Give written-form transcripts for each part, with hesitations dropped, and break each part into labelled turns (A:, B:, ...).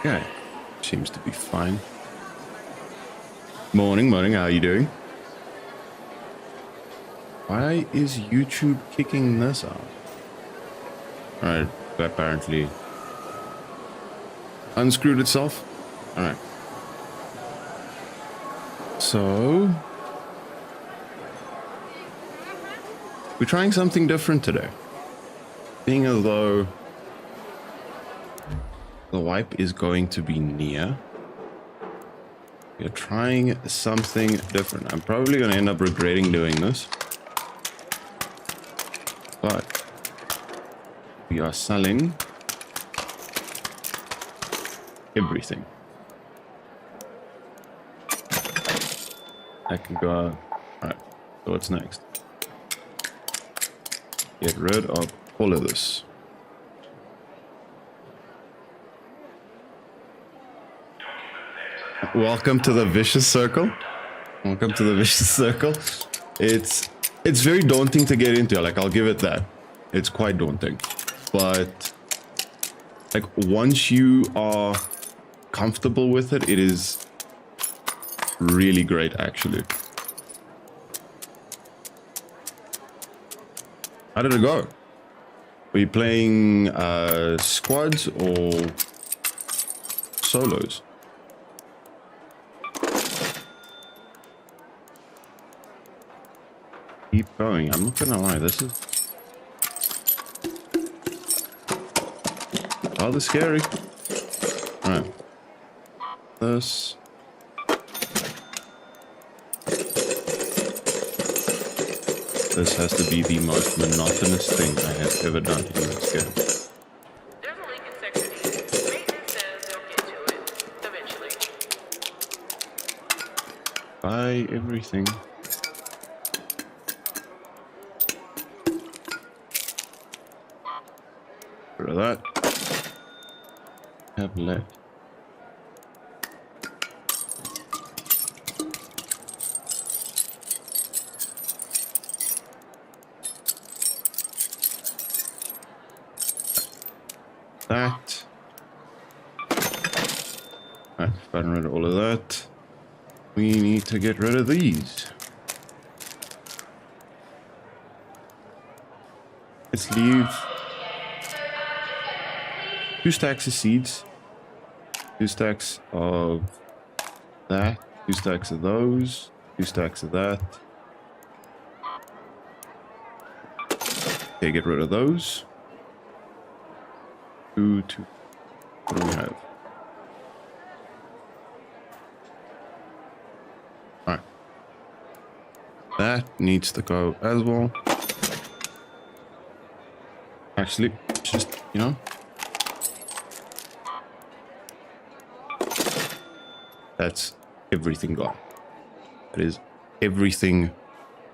A: Okay, seems to be fine. Morning, how are you doing? Why is YouTube kicking this out? Alright, apparently unscrewed itself. Alright. So we're trying something different today. Being as though the wipe is going to be near, we're trying something different. I'm probably going to end up regretting doing this, but we are selling everything. I can go out. Alright, so what's next? Get rid of all of this. Welcome to the vicious circle. Welcome to the vicious circle. It's very daunting to get into. Like, I'll give it that. It's quite daunting. But like, once you are comfortable with it, it is really great, actually. How did it go? Were you playing squads or solos? Keep going. I'm not gonna lie, this is rather scary. Alright. This. This has to be the most monotonous thing I have ever done in this game.
B: There's a leak in Section E. Maintenance says they'll get to it eventually.
A: Buy everything. Rid of that. Have left. That. I've gotten rid of all of that. We need to get rid of these. Let's leave 2 stacks of seeds, 2 stacks of that, 2 stacks of those, 2 stacks of that. Okay, get rid of those. 2. What do we have? Alright. That needs to go as well. Actually, just, you know. That's everything gone. That is everything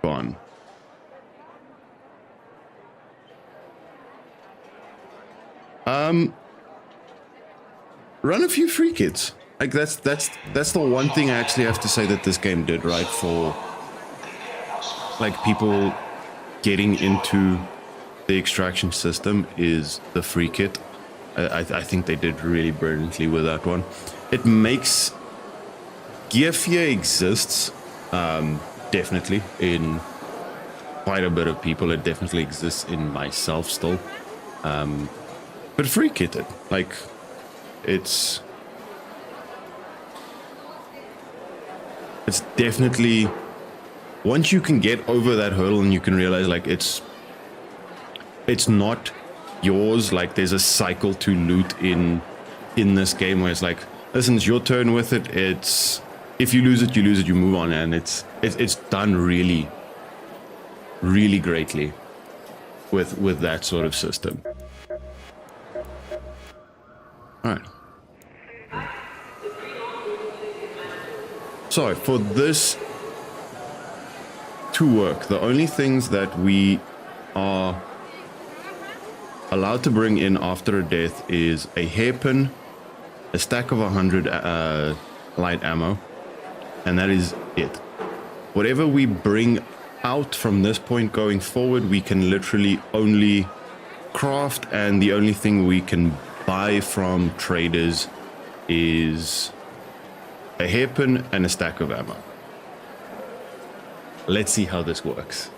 A: gone. Run a few free kits. Like that's the one thing I actually have to say that this game did right for like people getting into the extraction system is the free kit. I think they did really brilliantly with that one. It makes gear fear exists, definitely in quite a bit of people. It definitely exists in myself still, but free kitted, like it's definitely, once you can get over that hurdle and you can realize like it's not yours. Like there's a cycle to loot in this game where it's like, listen, it's your turn with it. It's, if you lose it, you move on, and it's done really, really greatly with that sort of system. All right. So for this to work, the only things that we are allowed to bring in after a death is a hairpin, a stack of 100 light ammo, and that is it. Whatever we bring out from this point going forward, we can literally only craft, and the only thing we can buy from traders is a hairpin and a stack of ammo. Let's see how this works.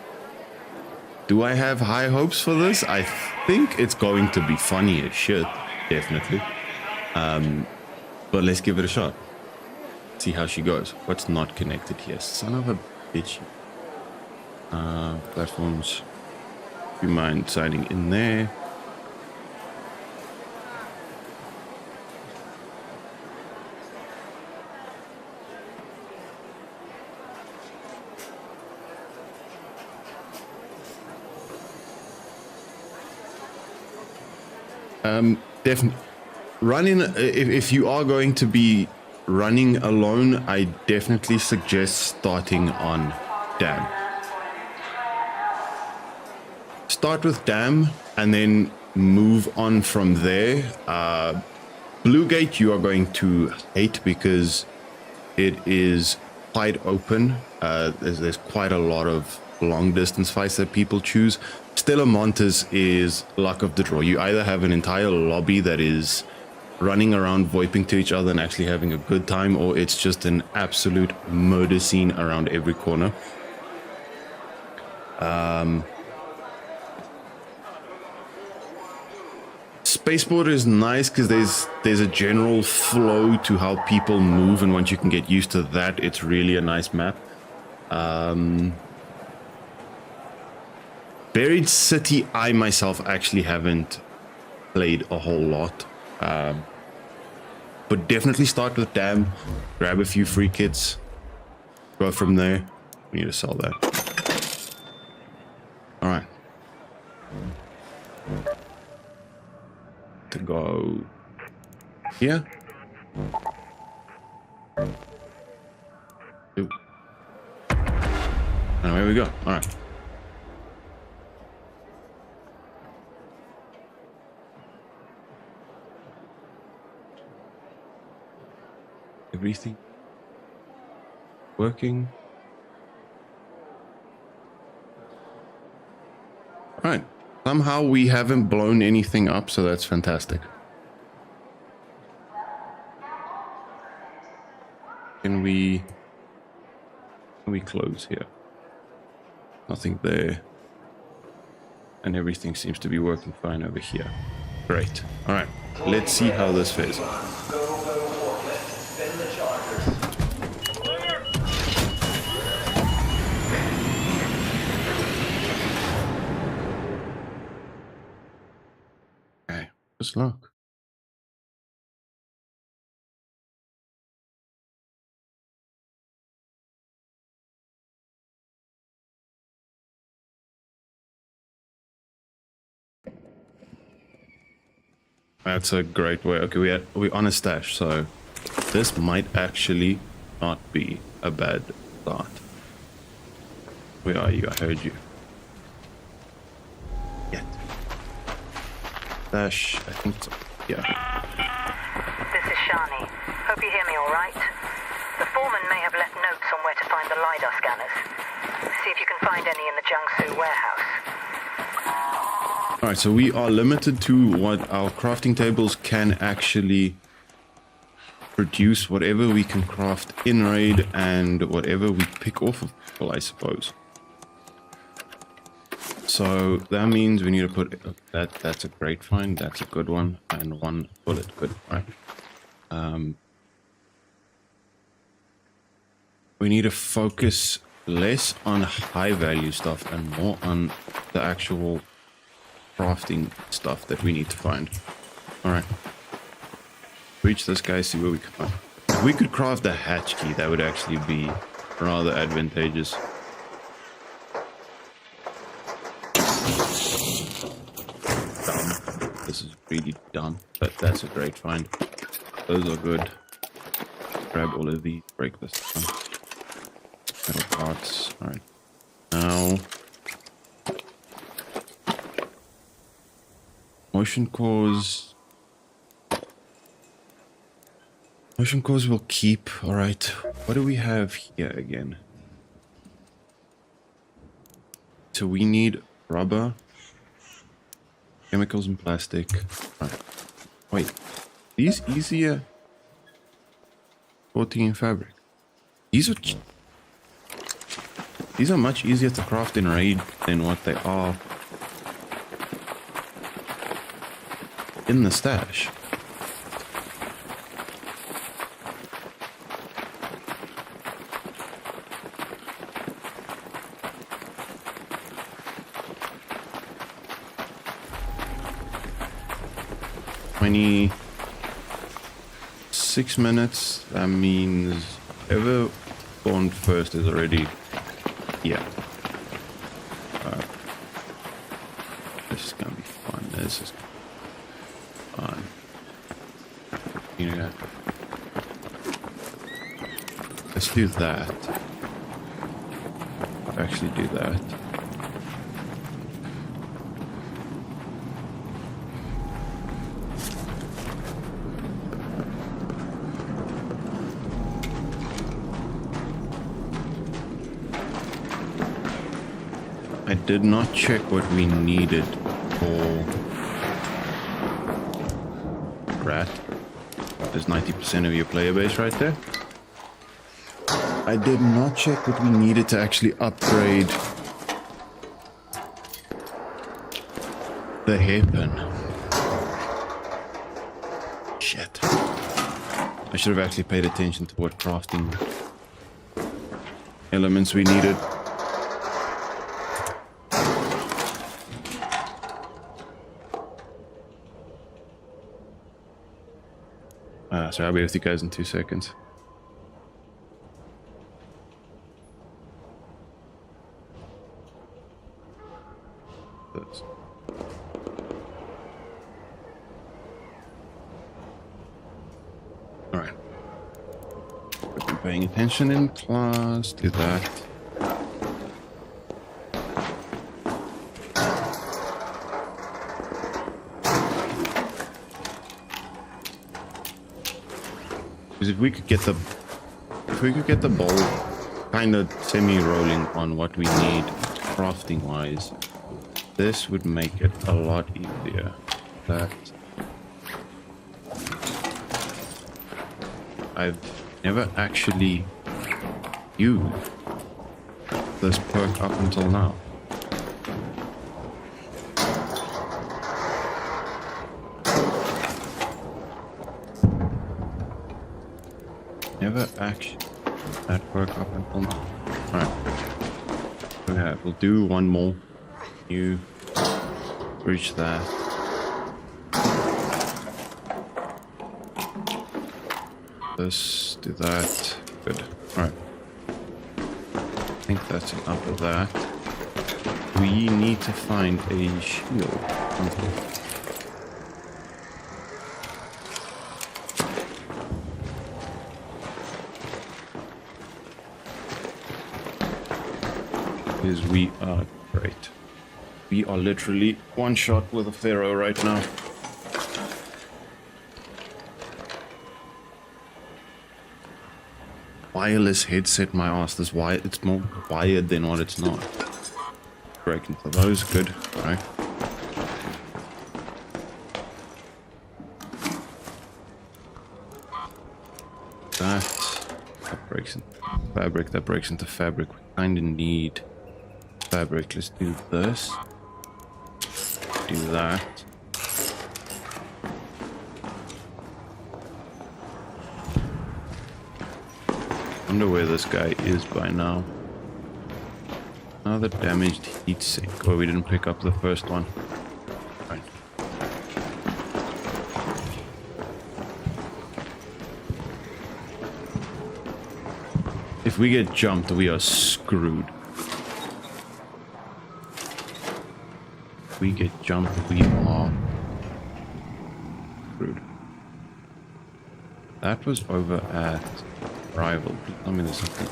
A: Do I have high hopes for this? I think it's going to be funny as shit, definitely. But let's give it a shot. See how she goes. What's not connected here? Son of a bitch. Platforms. Do you mind signing in there? Definitely running. If you are going to be running alone, I definitely suggest starting on Dam. Start with Dam and then move on from there. Blue Gate you are going to hate because it is quite open. There's quite a lot of long distance fights that people choose. Stella Montes is luck of the draw. You either have an entire lobby that is running around voiping to each other and actually having a good time, or it's just an absolute murder scene around every corner. Spaceport is nice because there's a general flow to how people move, and once you can get used to that, it's really a nice map. Buried City, I myself actually haven't played a whole lot. But definitely start with Dam, grab a few free kits, go from there. We need to sell that. Alright. To go here. Ooh. And away we go. Alright. Everything working. All right. Somehow we haven't blown anything up, so that's fantastic. Can we close here? Nothing there. And everything seems to be working fine over here. Great. All right. Let's see how this fares. Just luck. That's a great way. Okay, we're on a stash, so this might actually not be a bad start. Where are you? I heard you. Yet. Dash, I think so. Yeah.
C: This is Shani. Hope you hear me all right. The foreman may have left notes on where to find the LiDAR scanners. See if you can find any in the Jiangsu warehouse.
A: Alright, so we are limited to what our crafting tables can actually produce. Whatever we can craft in raid and whatever we pick off of people, I suppose. So that means we need to put that's a great find, that's a good one, and one bullet. Good. All right. We need to focus less on high value stuff and more on the actual crafting stuff that we need to find. All right. Reach this guy, see where we can find. If we could craft a hatch key, that would actually be rather advantageous. This is really dumb, but that's a great find. Those are good. Grab all of these, break this down. Metal parts. Alright. Now motion cores. Motion cores will keep. Alright. What do we have here again? So we need rubber. Chemicals and plastic. Right. Wait, these easier? 14 fabric. These are much easier to craft in Raid than what they are in the stash. Six minutes. That means whoever spawned first is already here. This is gonna be fun. This is fun. You know, let's do that. Actually, do that. I did not check what we needed for rat. There's 90% of your player base right there. I did not check what we needed to actually upgrade the hairpin. Shit. I should have actually paid attention to what crafting elements we needed. So I'll be with you guys in 2 seconds. This. All right. I've been paying attention in class. Do that. Because if we could get the ball kind of semi-rolling on what we need crafting wise, this would make it a lot easier. That I've never actually used this perk up until now. Never actually that work up until now. Alright. We'll do one more. You reach that. This, do that. Good. Alright. I think that's enough of that. We need to find a shield. Because we are great. We are literally one shot with a pharaoh right now. Wireless headset, my ass. This wire, it's more wired than what it's not. Breaking for those, good. Right. That breaks into fabric. That breaks into fabric. We kind of need fabric. Let's do this. Do that. Wonder where this guy is by now. Another damaged heat sink. Oh, we didn't pick up the first one. Right. If we get jumped, we are screwed. If we get jumped, we are screwed. That was over at Rival. Tell me there's something.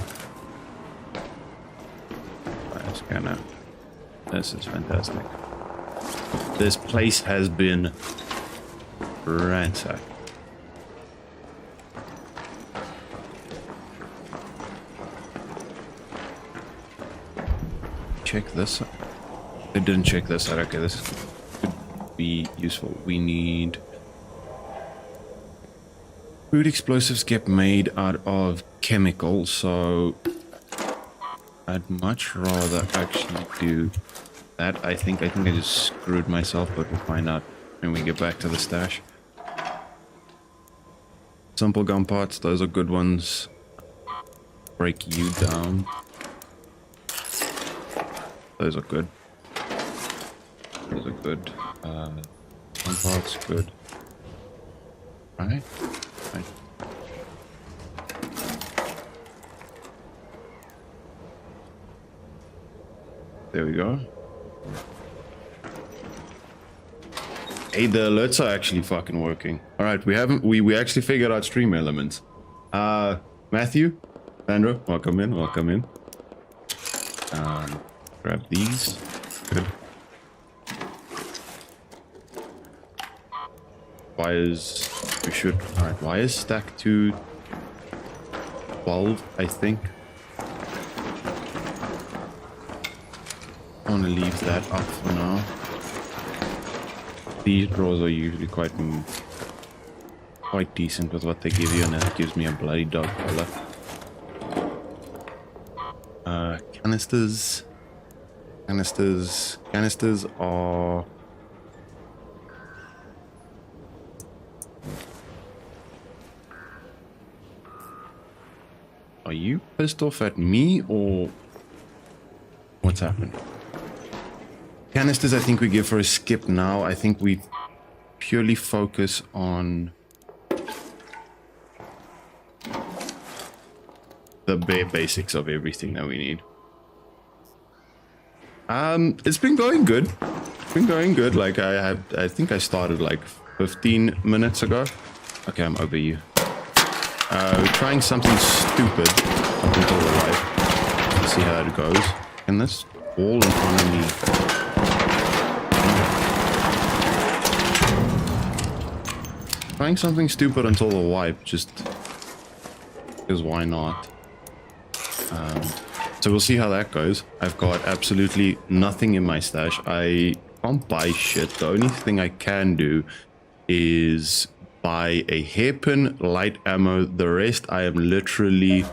A: Right, scanner. This is fantastic. This place has been ransacked. Check this out. I didn't check this out. Okay, this could be useful. We need Food explosives get made out of chemicals, so I'd much rather actually do that. I think I just screwed myself, but we'll find out when we get back to the stash. Simple gun parts, those are good ones. Break you down. Those are good. Those are good. Gun parts, good. Right? Right. There we go. Hey, the alerts are actually fucking working. Alright, we actually figured out stream elements. Matthew, Sandra, welcome in, welcome in. Grab these. Good. Wires, we should, alright, wires stack to 12, I think. I want to leave that up for now. These drawers are usually quite decent with what they give you, and that gives me a bloody dog collar. Canisters are... Are you pissed off at me, or what's happened? Canisters I think we give for a skip now. I think we purely focus on the bare basics of everything that we need. It's been going good. It's been going good. Like I think I started like 15 minutes ago. Okay, I'm over you. We're trying something stupid up until the right. Let's see how it goes. And this wall in front of me. Trying something stupid until the wipe, just because why not? So we'll see how that goes. I've got absolutely nothing in my stash. I can't buy shit. The only thing I can do is buy a hairpin, light ammo. The rest I am literally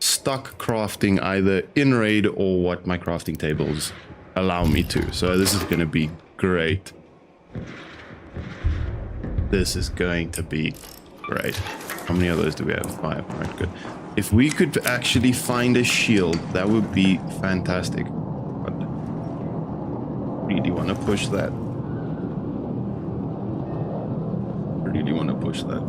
A: stuck crafting either in raid or what my crafting tables allow me to. So this is going to be great. This is going to be great. How many of those do we have? 5. All right, good. If we could actually find a shield, that would be fantastic. But really want to push that. Really want to push that.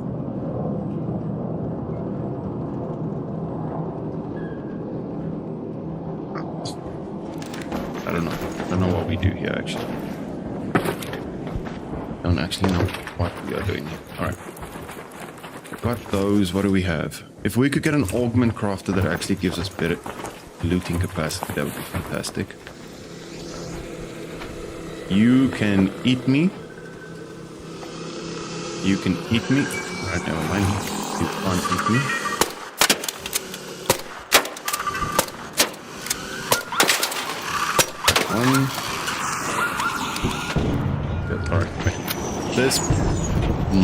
A: I don't know. I don't know what we do here, actually. I don't actually know what we are doing here. Alright. Got those. What do we have? If we could get an augment crafter that actually gives us better looting capacity, that would be fantastic. You can eat me. You can eat me. Alright, never mind. You can't eat me. Good. Alright, wait. This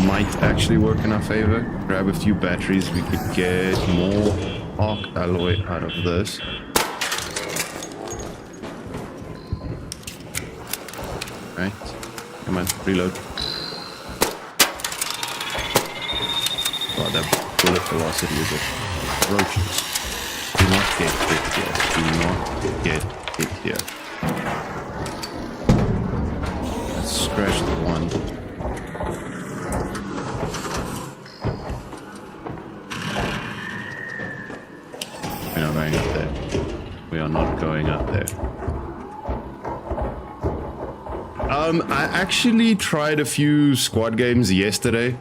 A: might actually work in our favor. Grab a few batteries, we could get more arc alloy out of this. Right, come on, reload. Oh, that bullet velocity is atrocious. Do not get hit here. Do not get hit here. Let's scratch the one. We are not going up there. I actually tried a few squad games yesterday.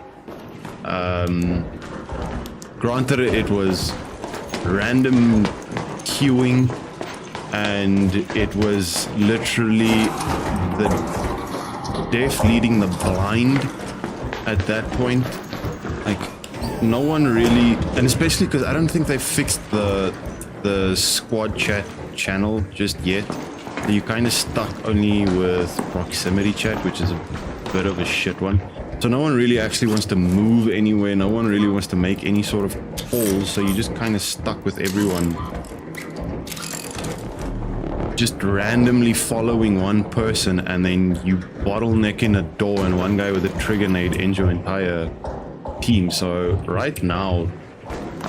A: Granted, it was random queuing, and it was literally the deaf leading the blind at that point. Like, no one really, and especially because I don't think they fixed the squad chat channel just yet. You're kind of stuck only with proximity chat, which is a bit of a shit one. So no one really actually wants to move anywhere. No one really wants to make any sort of calls. So you're just kind of stuck with everyone just randomly following one person, and then you bottleneck in a door and one guy with a trigger nade ends your entire team. So right now,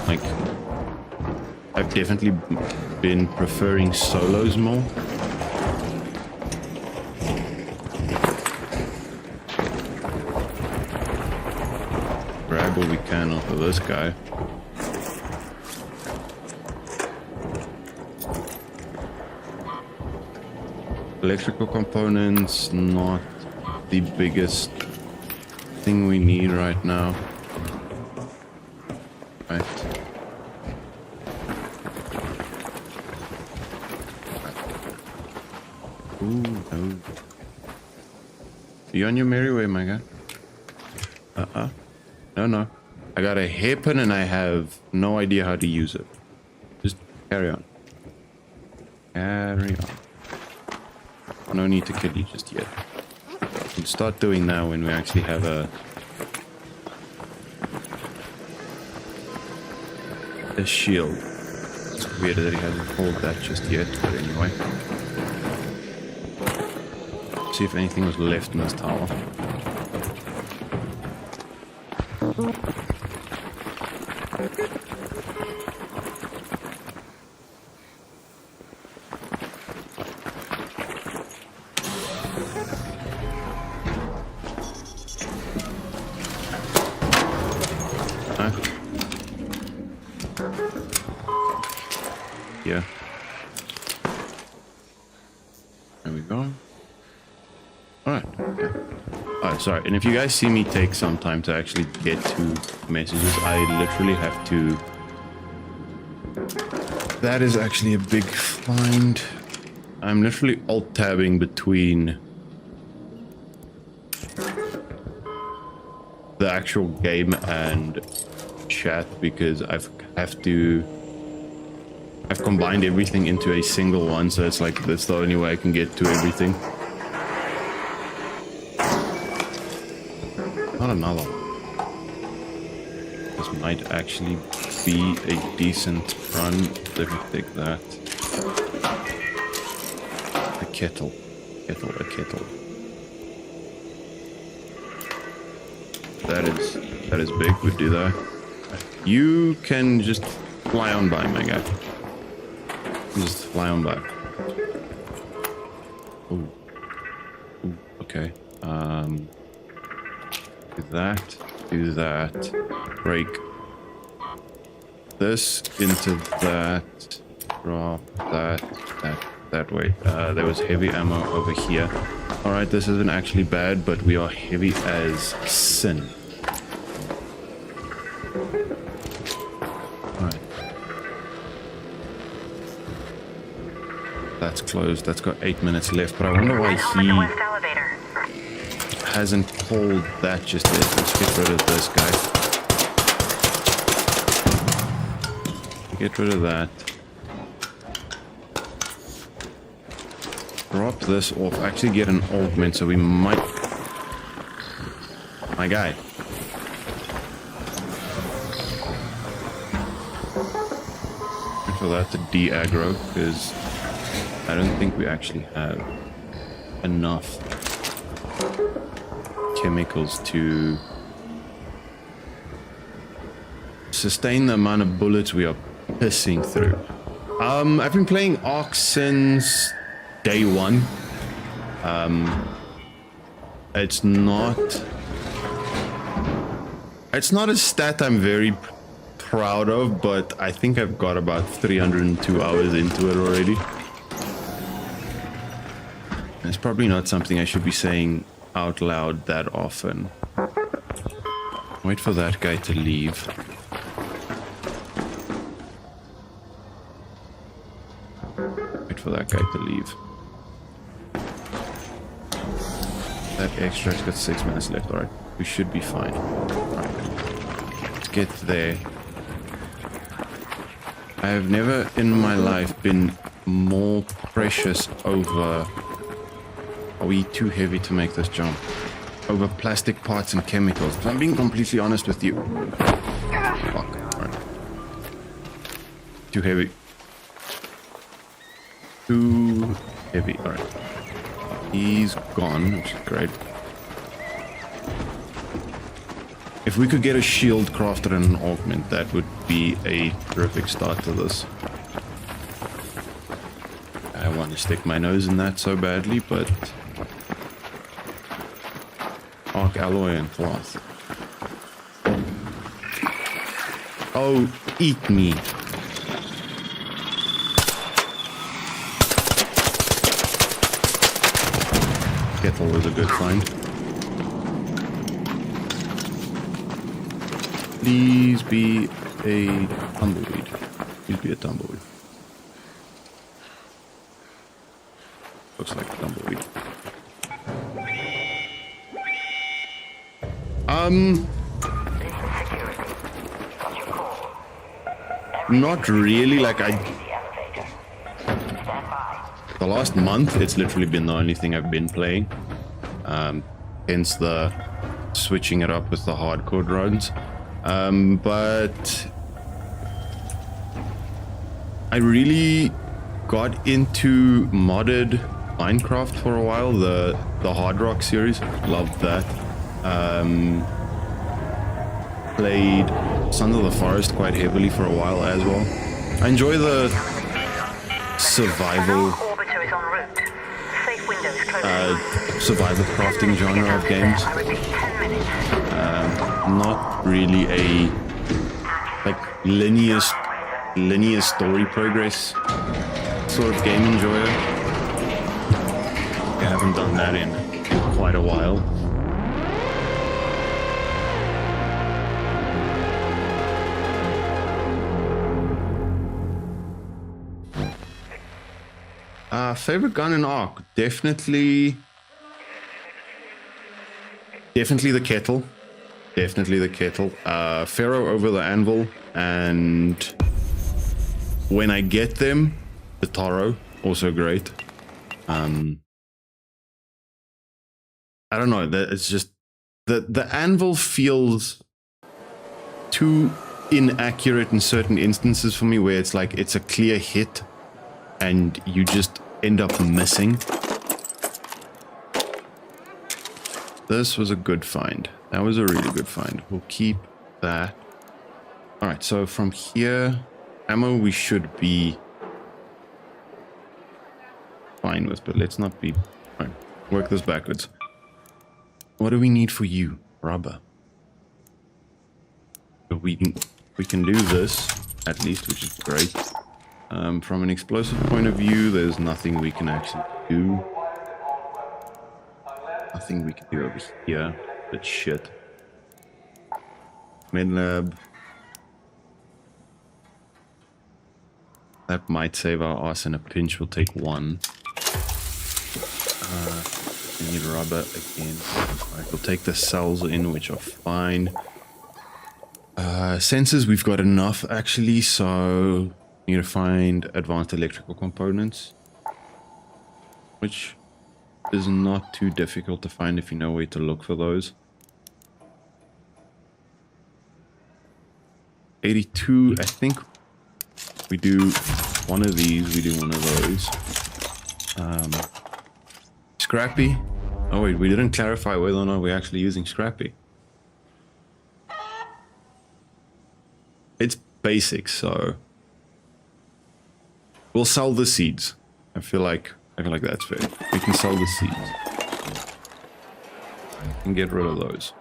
A: like, I've definitely been preferring solos more. Grab what we can off of this guy. Electrical components, not the biggest thing we need right now. Right. Ooh, no. You on your merry way, my guy? No. I got a hairpin and I have no idea how to use it. Just carry on. Carry on. No need to kill you just yet. We'll start doing now when we actually have a shield. It's weird that he hasn't pulled that just yet, but anyway. See if anything was left in this tower. Yeah. There we go. Alright. Okay. Alright, sorry. And if you guys see me take some time to actually get to messages, I literally have to... That is actually a big find. I'm literally alt-tabbing between the actual game and chat because I've combined everything into a single one, so it's like that's the only way I can get to everything. Not another one. This might actually be a decent run. Let me take that. A kettle. A kettle. That is big. We do that. You can just fly on by, my guy. Just fly on by. Ooh. Ooh, okay. Do that. Break this into that. Drop that way. There was heavy ammo over here. Alright, this isn't actually bad, but we are heavy as sin. Alright. That's closed. That's got 8 minutes left, but I wonder why he hasn't pulled that just yet. Let's get rid of this guy. Get rid of that. Drop this off. Actually get an augment, so we might... My guy. Wait for that to de-aggro, because I don't think we actually have enough chemicals to sustain the amount of bullets we are pissing through. I've been playing Ark since day one. It's not a stat I'm very proud of, but I think I've got about 302 hours into it already. It's probably not something I should be saying out loud that often. Wait for that guy to leave. Wait for that guy to leave. That extract's got 6 minutes left. Alright, we should be fine. Alright, let's get there. I have never in my life been more precious over... Are we too heavy to make this jump? over plastic parts and chemicals. If I'm being completely honest with you. Fuck. Alright. Too heavy. Too heavy. Alright. He's gone, which is great. If we could get a shield crafted and an augment, that would be a terrific start to this. I want to stick my nose in that so badly, but... Arc alloy and cloth. Oh, eat me. Kettle was a good find. Please be a tumbleweed. Please be a tumbleweed. Looks like a tumbleweed. Not really, like the last month, it's literally been the only thing I've been playing. Hence the switching it up with the hardcore runs. But I really got into modded Minecraft for a while, the Hard Rock series. Loved that. Played Sons of the Forest quite heavily for a while as well. I enjoy the survival crafting genre of games. Not really a like linear story progress sort of game enjoyer. I haven't done that in quite a while. Favorite gun and arc? Definitely the kettle. Definitely the kettle. Pharaoh over the anvil, and when I get them, the Taro, also great. I don't know, it's just the anvil feels too inaccurate in certain instances for me, where it's like it's a clear hit and you just end up missing. This was a good find. That was a really good find. We'll keep that. Alright, so from here, ammo we should be fine with, but let's not be... Alright, work this backwards. What do we need for you? Rubber. So we can do this, at least, which is great. From an explosive point of view, there's nothing we can actually do. Nothing we can do over here, but shit. Medlab. That might save our ass in a pinch. We'll take one. We need rubber again. Alright, we'll take the cells in, which are fine. Sensors, we've got enough actually, so we need to find advanced electrical components, which is not too difficult to find if you know where to look for those. 82, I think we do one of these, we do one of those. Scrappy. Oh wait, we didn't clarify whether or not we're actually using Scrappy. It's basic, so we'll sell the seeds. I feel like that's fair. We can sell the seeds and get rid of those.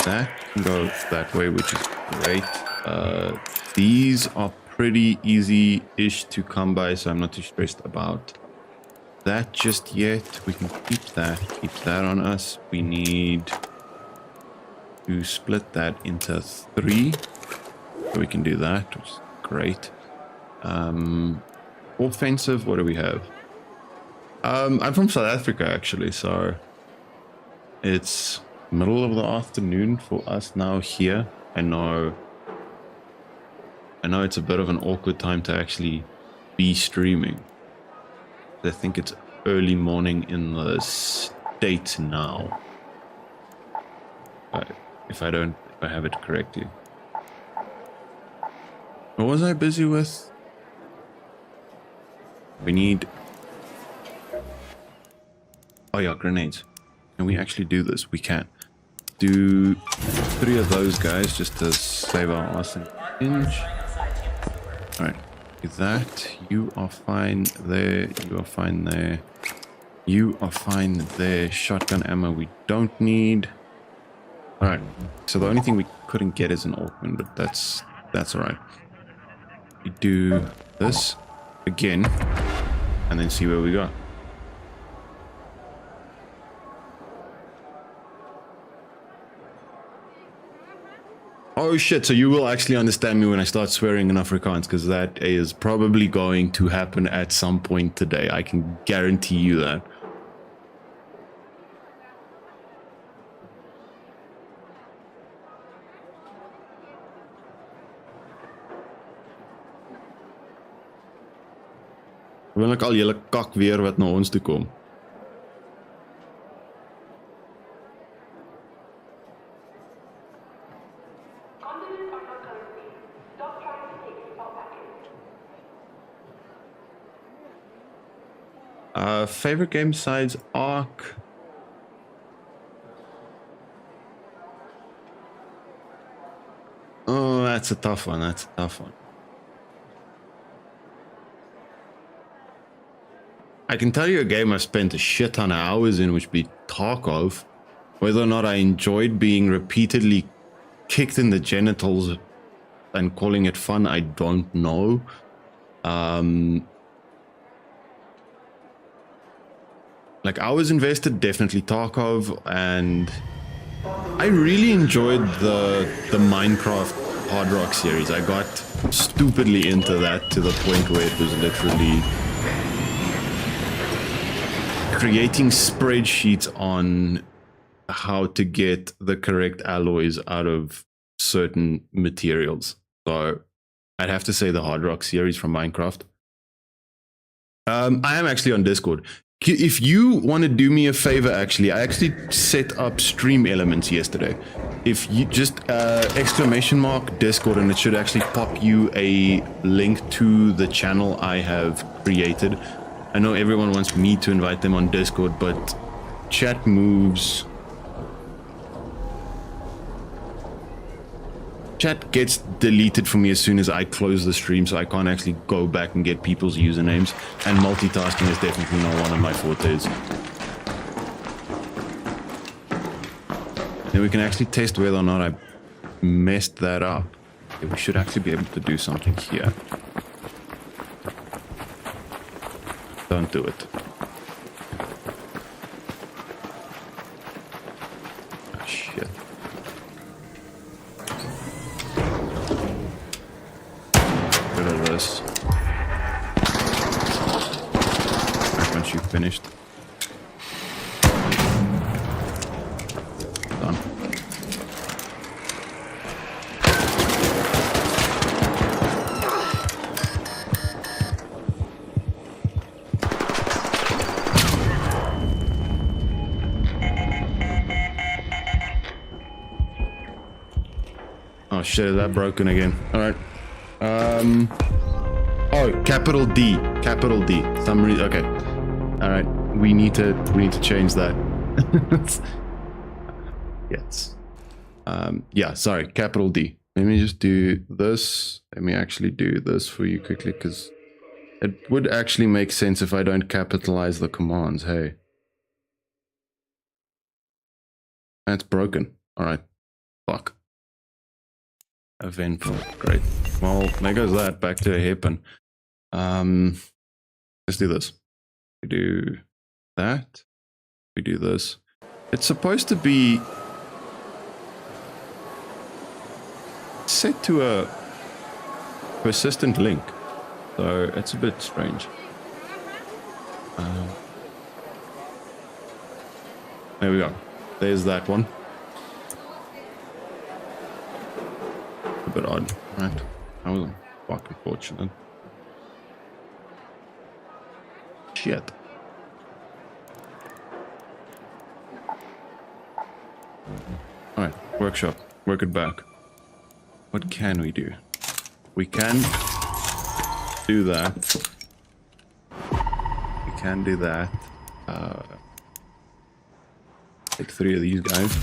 A: That can go that way, which is great. These are pretty easy-ish to come by, so I'm not too stressed about that just yet. We can keep that on us. We need to split that into 3, so we can do that, which is great. Offensive, what do we have? I'm from South Africa actually, so it's middle of the afternoon for us now here. I know it's a bit of an awkward time to actually be streaming. I think it's early morning in the States now. If I have it correctly. What was I busy with? We need... Oh yeah, grenades. Can we actually do this? We can. Do 3 of those guys just to save our ass an inch. Alright. That. You are fine there. You are fine there. You are fine there. Shotgun ammo we don't need. Alright. So the only thing we couldn't get is an Orkman, but that's alright. We do this again and then see where we go. Oh shit, so you will actually understand me when I start swearing in Afrikaans, because that is probably going to happen at some point today. I can guarantee you that. Wil ek al julle kak weer wat na ons toe kom. Favorite game besides Ark? Oh, that's a tough one. That's a tough one. I can tell you a game I spent a shit ton of hours in, which would be Tarkov. Whether or not I enjoyed being repeatedly kicked in the genitals and calling it fun, I don't know. Like, I was invested, definitely Tarkov, and I really enjoyed the Minecraft Hard Rock series. I got stupidly into that to the point where it was literally creating spreadsheets on how to get the correct alloys out of certain materials. So I'd have to say the Hard Rock series from Minecraft. I am actually on Discord. If you want to do me a favor, actually, I actually set up stream elements yesterday. If you just ! Discord, and it should actually pop you a link to the channel I have created. I know everyone wants me to invite them on Discord, but chat moves. Chat gets deleted for me as soon as I close the stream, so I can't actually go back and get people's usernames, and multitasking is definitely not one of my fortes. Then we can actually test whether or not I messed that up. Okay, we should actually be able to do something here. Don't do it. Oh, shit. Rid of this. Right, once you've finished. Done. Oh shit, is that broken again? Alright. Oh, capital D. Capital D. Some reason. Okay. Alright. We need to change that. Yes. Yeah, sorry. Capital D. Let me just do this. Let me actually do this for you quickly, because it would actually make sense if I don't capitalize the commands. Hey. That's broken. Alright. Fuck. Eventful. Great. Well, there goes that. Back to a hairpin. Let's do this. We do that. We do this. It's supposed to be set to a persistent link, so it's a bit strange. There we go. There's that one. A bit odd, right? That was fucking fortunate. shit. Alright, workshop. Work it back. What can we do? We can do that. We can do that. Take 3 of these guys.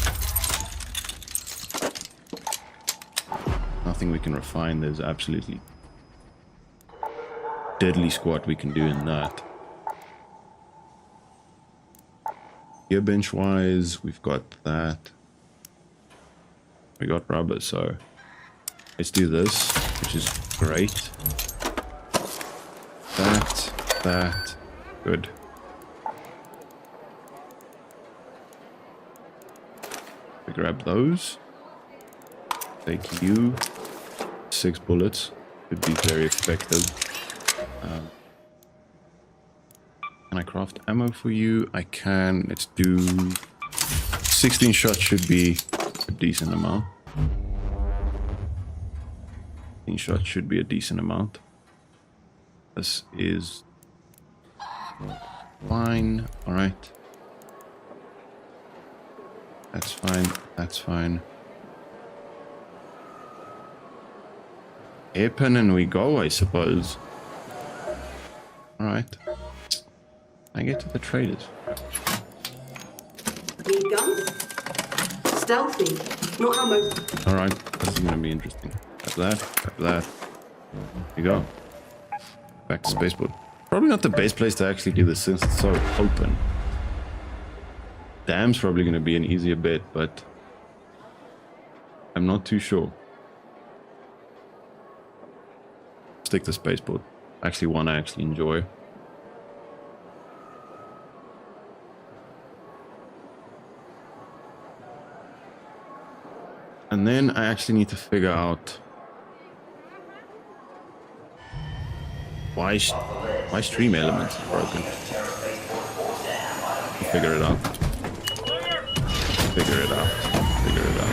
A: Nothing we can refine. There's absolutely deadly squat we can do in that. Gear bench wise, we've got that. We got rubber, so let's do this, which is great. That, good. We grab those. Take you. 6 bullets. Could be very effective. Can I craft ammo for you? I can. Let's do 16 shots should be a decent amount. 16 shots should be a decent amount. This is fine. Alright. That's fine. That's fine. Hairpin and we go, I suppose. Alright. I get to the traders.
D: Need guns? Stealthy, not ammo.
A: Alright, this is gonna be interesting. Grab that, grab that. Here we go. Back to spaceport. Probably not the best place to actually do this since it's so open. Dam's probably gonna be an easier bet, but I'm not too sure. Stick to spaceport. Actually one I actually enjoy. And then I actually need to figure out why stream elements is broken. Figure it out. Figure it out. Figure it out.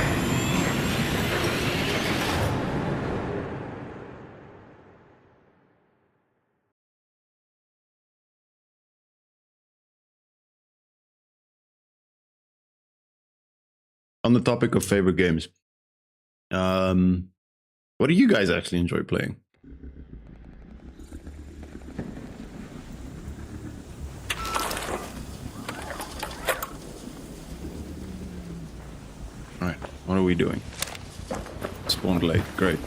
A: On the topic of favorite games, what do you guys actually enjoy playing? All right, what are we doing? Spawned late, great.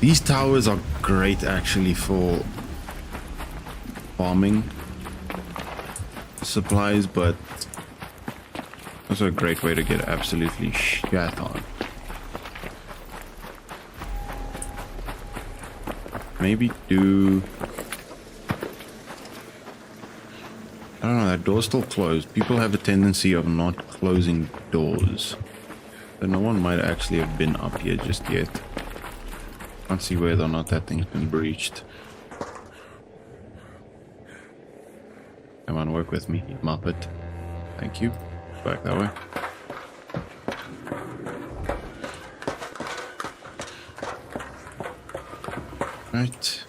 A: These towers are great actually for farming supplies, but also a great way to get absolutely shat on. Maybe do... I don't know, that door's still closed. People have a tendency of not closing doors. So no one might actually have been up here just yet. Can't see whether or not that thing's been breached. Come on, work with me, you Muppet. Thank you. Back that way. Right.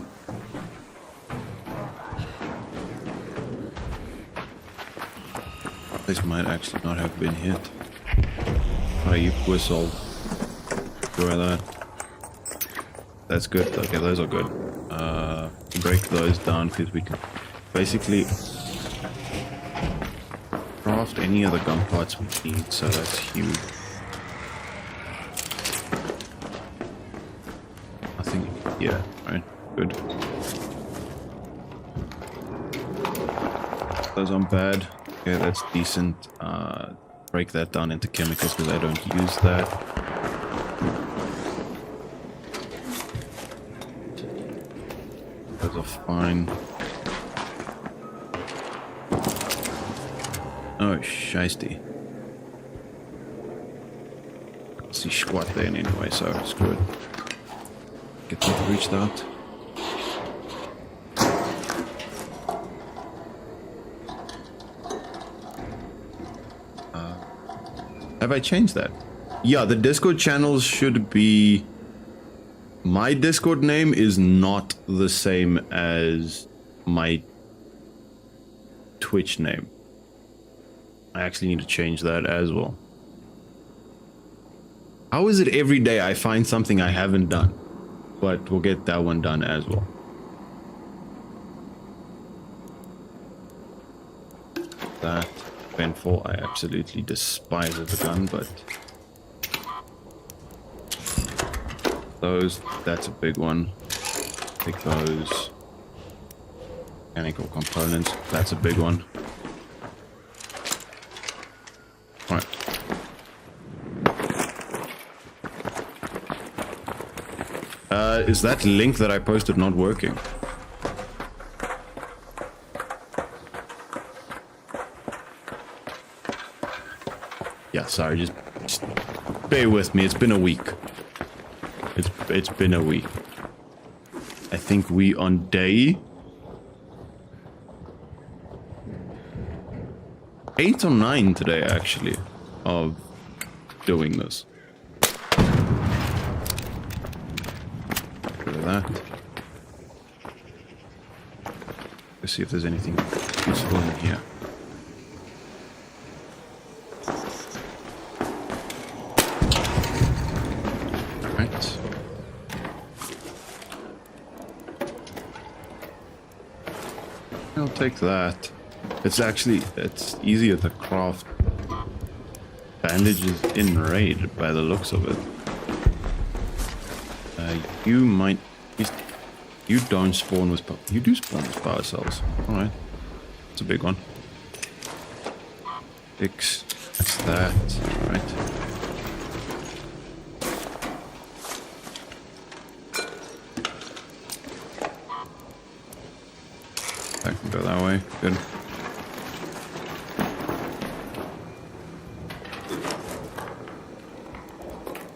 A: This might actually not have been hit. Oh, you whistle. Enjoy that. That's good. Okay, those are good. Break those down because we can basically craft any other gun parts we need, so that's huge. I think, yeah, right, good. Those aren't bad. Okay, that's decent. Break that down into chemicals because I don't use that. Those are fine. Oh, shiesty. See squat there anyway, so screw it. Get them to reach that. Have I changed that? Yeah, the Discord channels should be My Discord name is not the same as my Twitch name. I actually need to change that as well. How is it every day I find something I haven't done? But we'll get that one done as well. That Pen 4, I absolutely despise as a gun, but those, that's a big one. Pick those. Mechanical components, that's a big one. Alright. Is that link that I posted not working? Yeah, sorry, just bear with me. It's been a week. It's been a week. I think we on day 8 or 9 today, actually, of doing this. Look at that. Let's see if there's anything useful in here. Right. I'll take that. It's easier to craft bandages in raid by the looks of it. You don't spawn with you do spawn with power cells. Alright. It's a big one. Fix that. Right. I can go that way. Good.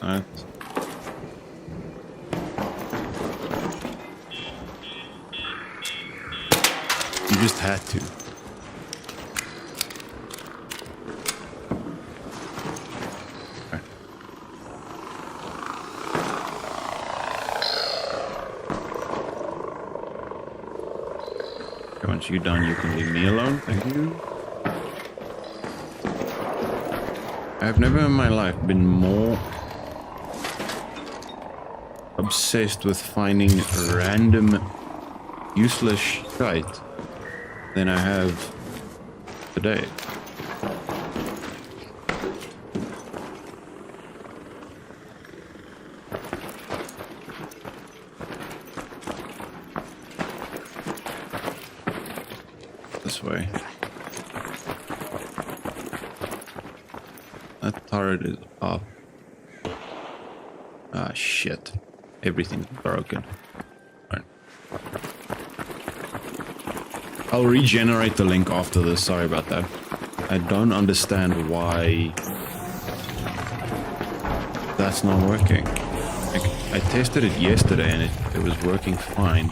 A: Alright. You just had to. Okay. Okay, once you're done, you can leave me alone. Thank you. I've never in my life been more obsessed with finding random useless shite than I have today. This way. That turret is up. Ah, shit. Everything's broken. Alright. I'll regenerate the link after this. Sorry about that. I don't understand why that's not working. I tested it yesterday and it was working fine.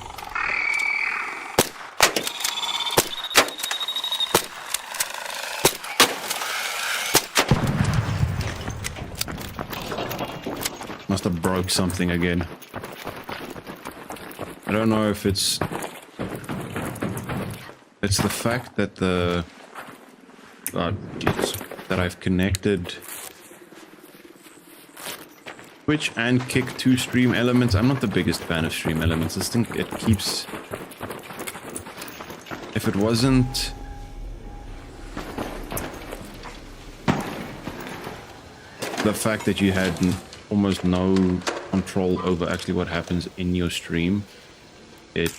A: Must have broke something again. I don't know if it's the fact that that I've connected Twitch and Kick to Stream Elements. I'm not the biggest fan of Stream Elements. I think it keeps... If it wasn't... the fact that you had almost no control over actually what happens in your stream, it,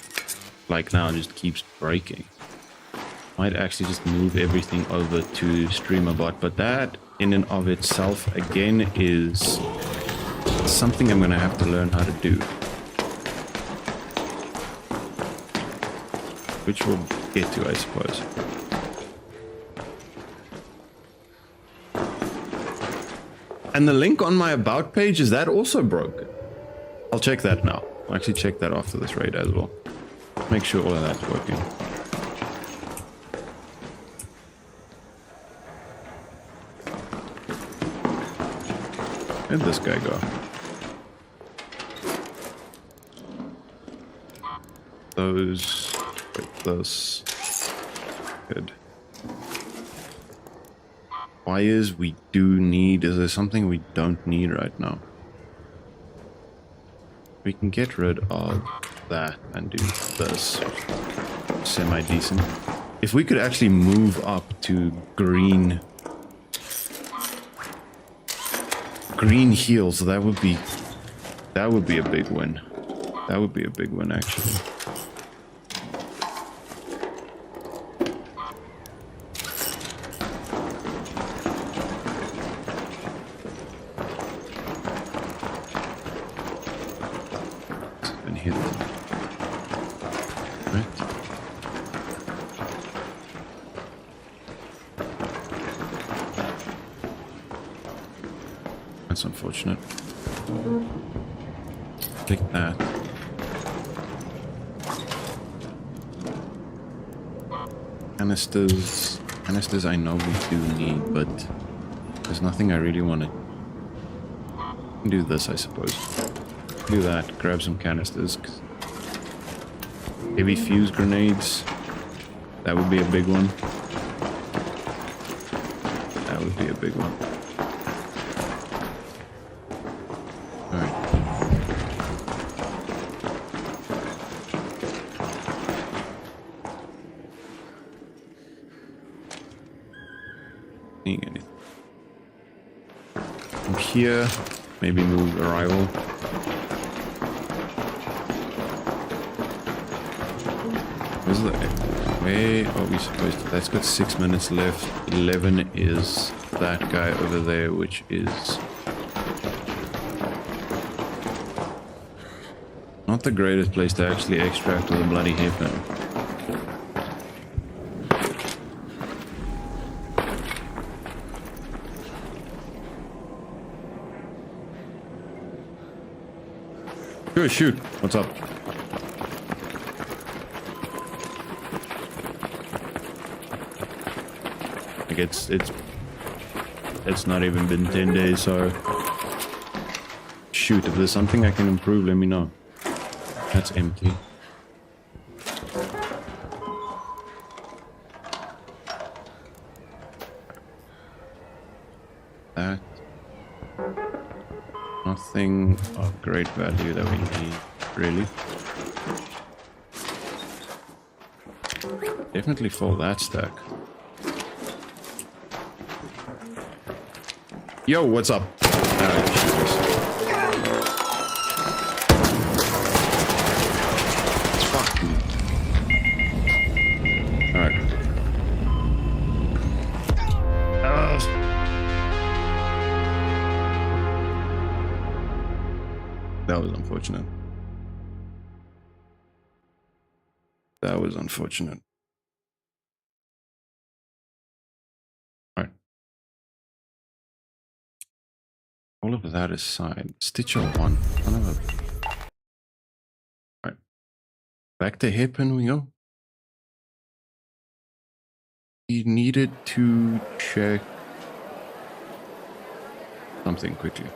A: like now, just keeps breaking. Might actually just move everything over to StreamerBot, but that in and of itself, again, is something I'm gonna have to learn how to do. Which we'll get to, I suppose. And the link on my about page, is that also broken? I'll check that now. I'll actually check that after this raid as well. Make sure all of that's working. Where'd this guy go? those with this. Good. Wires we do need. Is there something we don't need right now? We can get rid of that and do this. Semi-decent. If we could actually move up to green heels, that would be a big win. That would be a big win, actually. Been hit. Right. That's unfortunate. Click that. Canisters I know we do need, but there's nothing I really want to do. This, I suppose. Do that, grab some canisters. Heavy fuse grenades. That would be a big one. That would be a big one. Alright. Seeing anything. From here, maybe move arrival. Where are we supposed to? That's got 6 minutes left. 11 is that guy over there, which is not the greatest place to actually extract with a bloody hairpin. Sure, shoot. What's up? Like it's not even been 10 days, so shoot, if there's something I can improve, let me know. That's empty. That. Nothing of great value that we need, really. Definitely fill that stack. Yo, what's up? Fuck me. Alright. That was unfortunate. That was unfortunate. All of that aside, Stitcher 1. Alright. Back to Hairpin we go. We needed to check something quickly.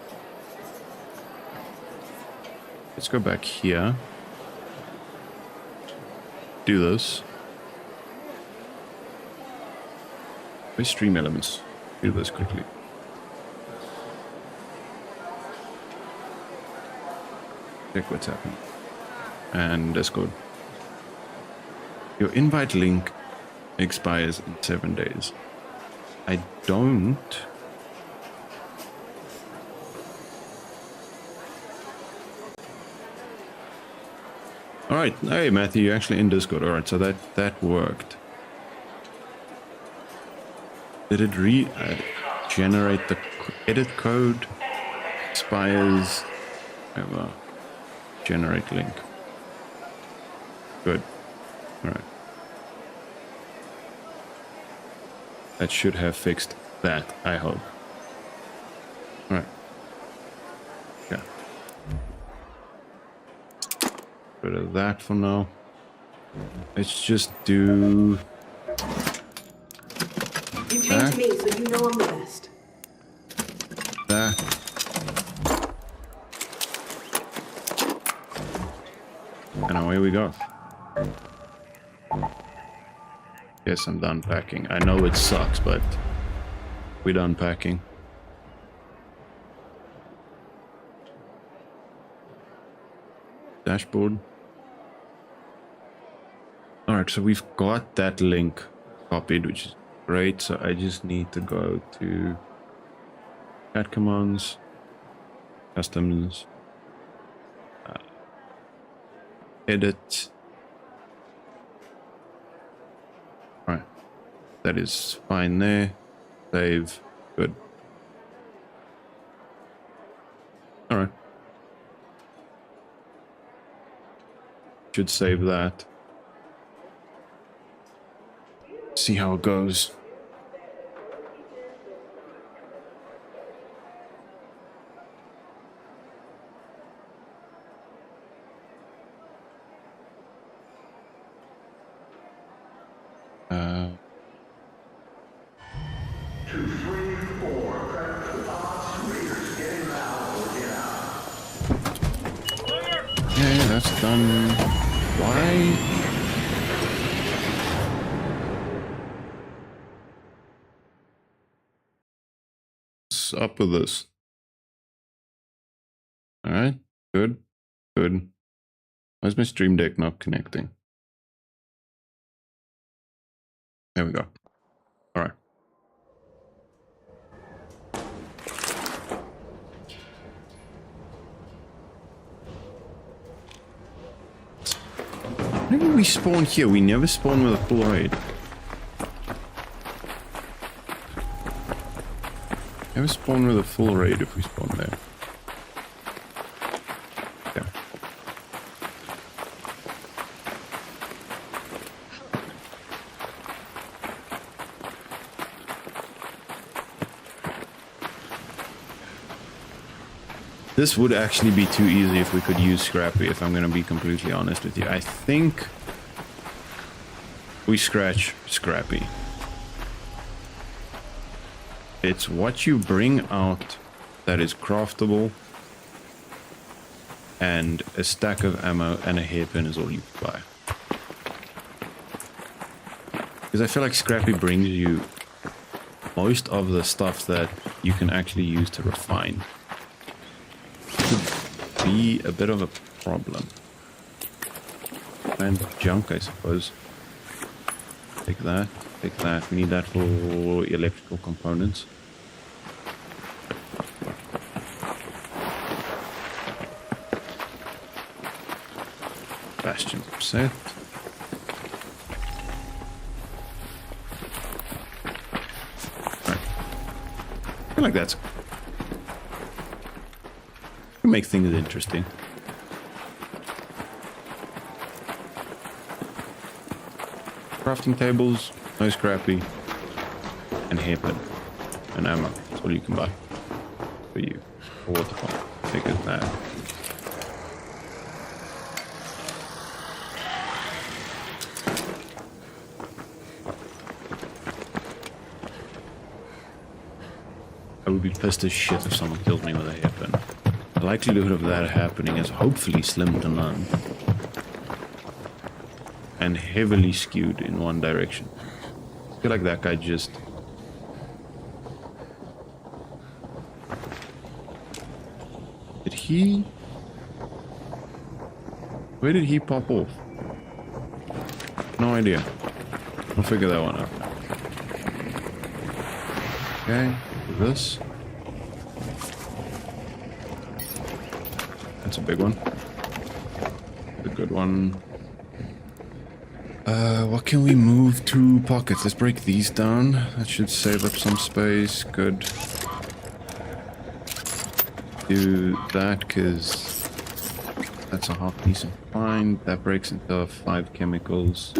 A: Let's go back here. Do this. Where's stream elements? Do this quickly. Check what's happening. And Discord. Your invite link expires in 7 days. I don't... Alright, hey Matthew, you're actually in Discord. Alright, so that worked. Did it generate the edit code? Expires... Whatever. Generate link. Good. Alright. That should have fixed that, I hope. Alright. Yeah. Rid of that for now. Let's just do...
D: You came to me, so you know I'm the best.
A: That. And away we go. Guess I'm done packing. I know it sucks, but we're done packing. Dashboard. Alright, so we've got that link copied, which is great. So I just need to go to cat commands, customs, edit. Alright, that is fine there. Save, good. Alright. Should save that. See how it goes. Yeah, that's done. Why? What's up with this? Alright, good, good. Why is my stream deck not connecting? There we go. Alright. Maybe we spawn here. We never spawn with a full raid. Never spawn with a full raid if we spawn there. Yeah. This would actually be too easy if we could use Scrappy, if I'm gonna be completely honest with you. I think we scratch Scrappy. It's what you bring out that is craftable, and a stack of ammo and a hairpin is all you buy. Because I feel like Scrappy brings you most of the stuff that you can actually use to refine. Could be a bit of a problem. And junk, I suppose. Take that, take that. We need that for electrical components. Bastions set. Right. I feel like that's can make things interesting. Crafting tables, no Scrappy, and hairpin, and ammo. That's all you can buy for you. A water pump. Take it that. I would be pissed as shit if someone killed me with a hairpin. The likelihood of that happening is hopefully slim to none. And heavily skewed in one direction. I feel like that guy just... Did he... Where did he pop off? No idea. I'll figure that one out. Okay, this. That's a big one. A good one. What can we move to pockets? Let's break these down. That should save up some space. Good. Do that, because that's a half decent find. That breaks into 5 chemicals.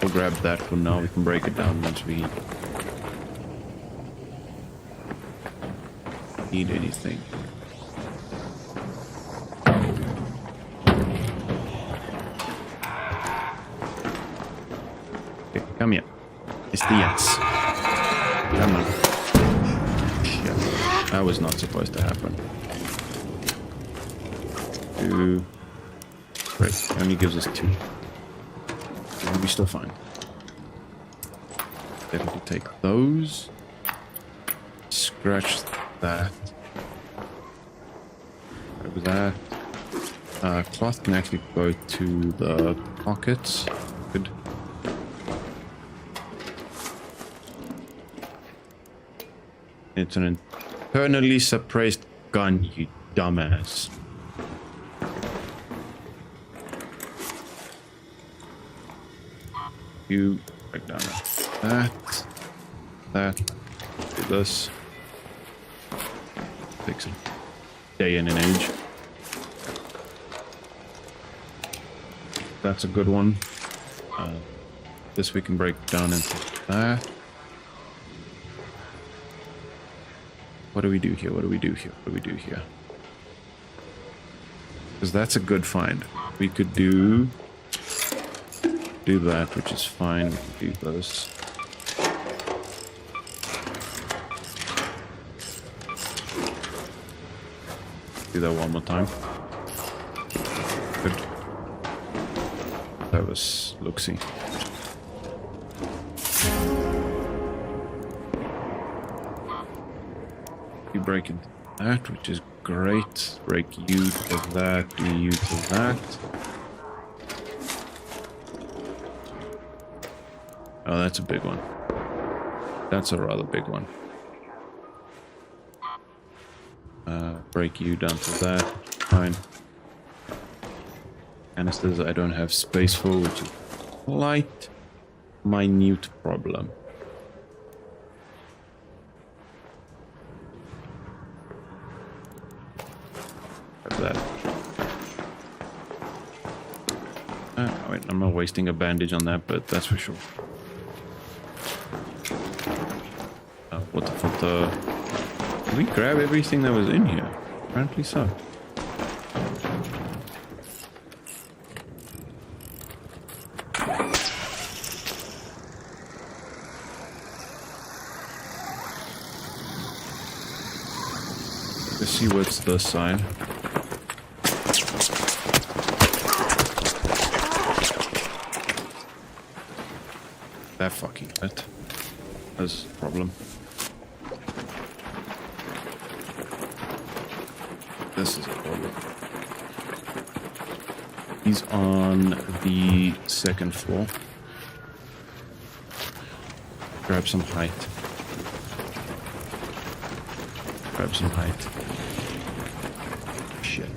A: We'll grab that for now. We can break it down once we need anything. Okay, come here. It's the yes. Come on. Shit. That was not supposed to happen. 2. Great. It only gives us 2. We'll be still fine. Definitely take those. Scratch that. Grab that. Cloth can actually go to the pockets. Good. It's an internally suppressed gun, you dumbass. You break down that, do this. Takes a day and an age. That's a good one. This we can break down into that. What do we do here? What do we do here? What do we do here? Because that's a good find. We could do that, which is fine. We can do this. Do that one more time. Good. That was looksy. You break into that, which is great. Break you to that, do you to that. Oh, that's a big one. That's a rather big one. Break you down to that. Fine. Canisters I don't have space for, which is a slight, minute problem. That. Wait, I'm not wasting a bandage on that, but that's for sure. What the fuck? Did we grab everything that was in here? Apparently so. Let's see what's this side. That fucking hit. That's a problem. This is a problem. He's on the second floor. Grab some height. Grab some height. Shit.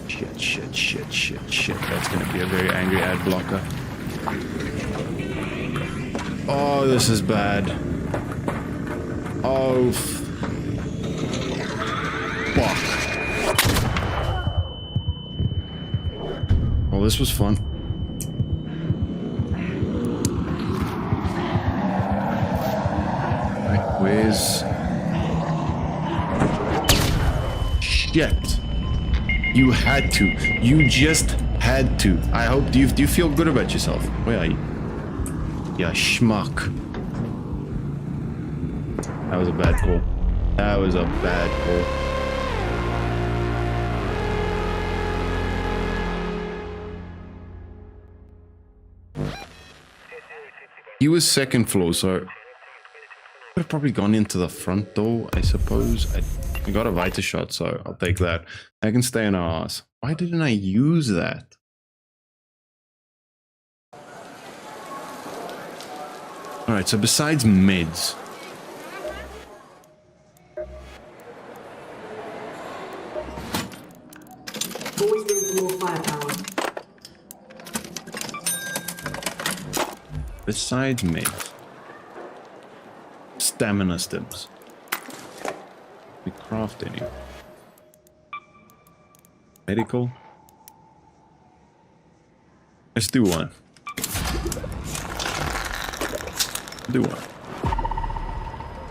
A: Shit, shit, shit, shit, shit. That's gonna be a very angry ad blocker. Oh, this is bad. Oh, fuck. Well, this was fun. Right, where's... Shit. You had to. You just had to. I hope... Do you feel good about yourself? Where are you? Yeah, schmuck. That was a bad call. That was a bad call. He was second floor, so... Could have probably gone into the front door, I suppose. I got a Vita shot, so I'll take that. I can stay in our ass. Why didn't I use that? Alright, so besides meds...
D: Always room for more firepower.
A: Besides meds... Stamina stims. We craft any. Medical. Let's do one. Do one.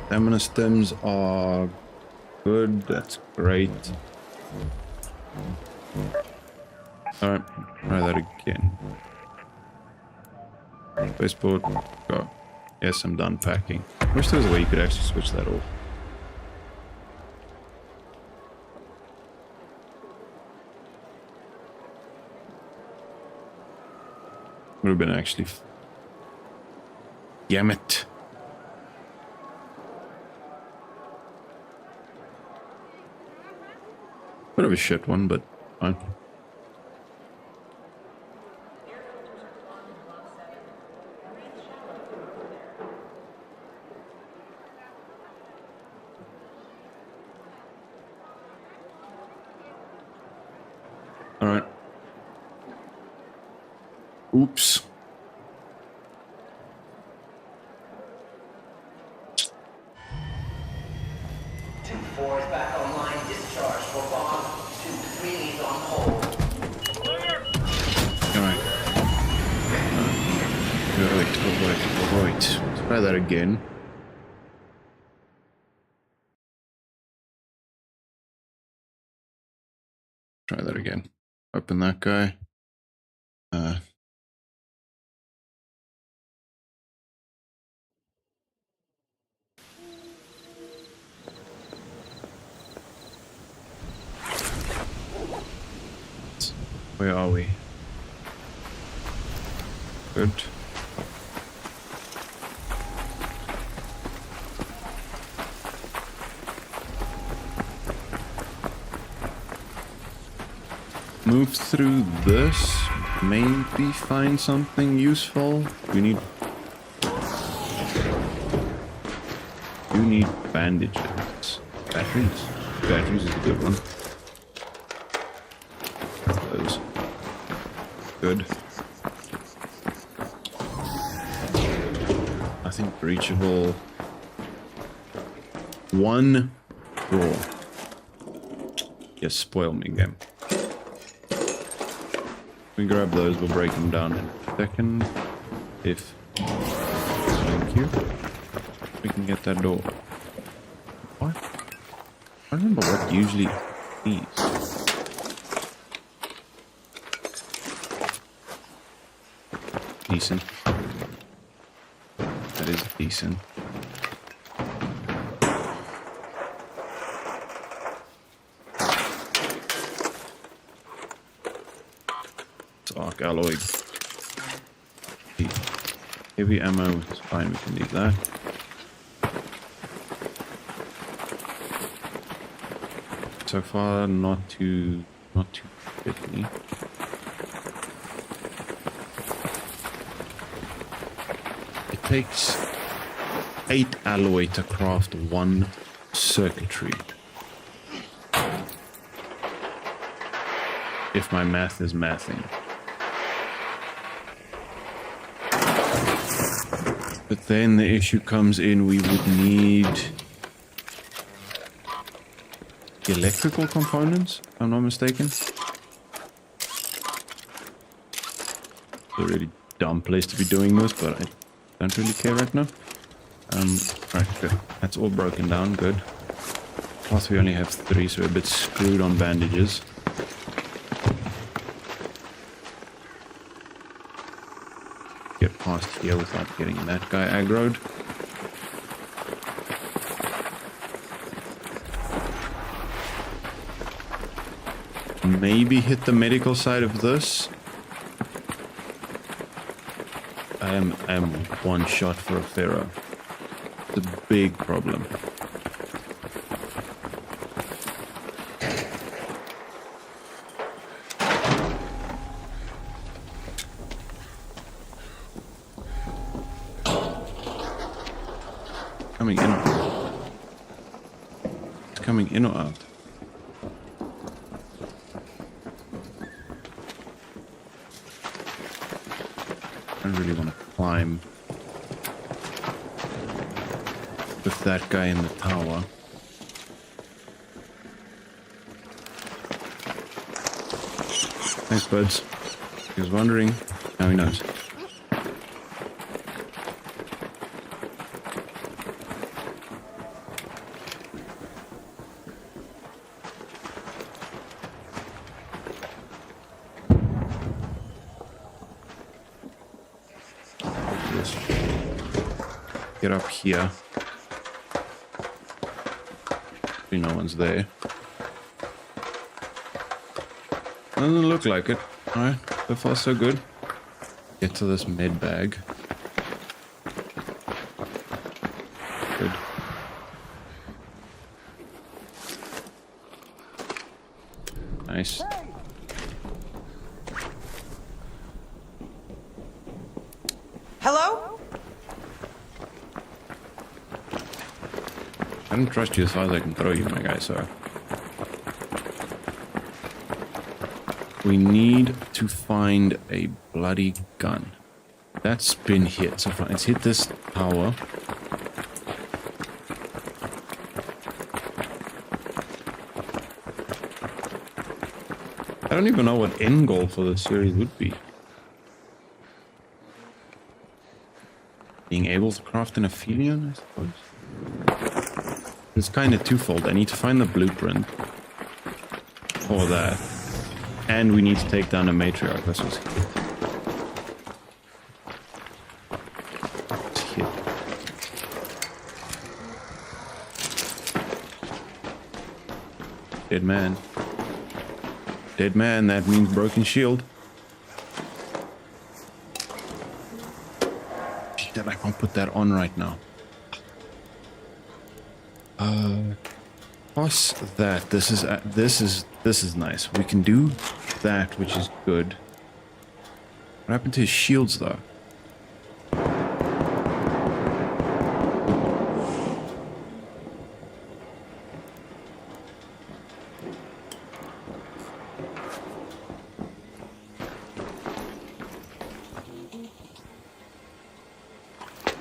A: Stamina stems are good. That's great. Alright, try that again. Spaceport, go. Yes, I'm done packing. I wish there was a way you could actually switch that off. Would have been actually. Damn it. Bit of a shit one, but fine. All right. Oops.
E: Four is back online. Discharge for bomb. 2-3 is on hold.
A: Alright. Avoid. Let's try that again. Try that again. Open that guy. Where are we? Good. Move through this. Maybe find something useful. We need bandages. Batteries. Batteries is a good one. Those. Good. Nothing breachable. One drawer. Yes, spoil me, game. We grab those, we'll break them down in a second. If. Thank you. We can get that door. What? I don't remember what usually is. Decent. That is decent. Arc alloy. Heavy ammo is fine, we can leave that. So far not too picky. It takes 8 alloy to craft 1 circuitry. If my math is mathing. But then the issue comes in, we would need electrical components, if I'm not mistaken. It's a really dumb place to be doing this, but I don't really care right now. Right, good. That's all broken down, good. Plus we only have 3, so we're a bit screwed on bandages. Get past here without getting that guy aggroed. Maybe hit the medical side of this. I am one shot for a Pharaoh. It's a big problem. Coming in or out? It's coming in or out? I don't really want to climb with that guy in the tower. Thanks, buds. He was wondering. Now he knows. Get up here. No one's there. Doesn't look like it. Alright, so far so good. Get to this med bag. Good. Nice.
F: Hello?
A: I don't trust you as far as I can throw you, my guy, so... We need to find a bloody gun. That's been hit so far. It's hit this tower. I don't even know what end goal for this series would be. Being able to craft an aphelion, I suppose. It's kind of twofold. I need to find the blueprint for that. And we need to take down a matriarch. That's what's here. Dead man. Dead man, that means broken shield. Shit, I can't put that on right now. Plus that. This is nice. We can do that, which is good. What happened to his shields, though?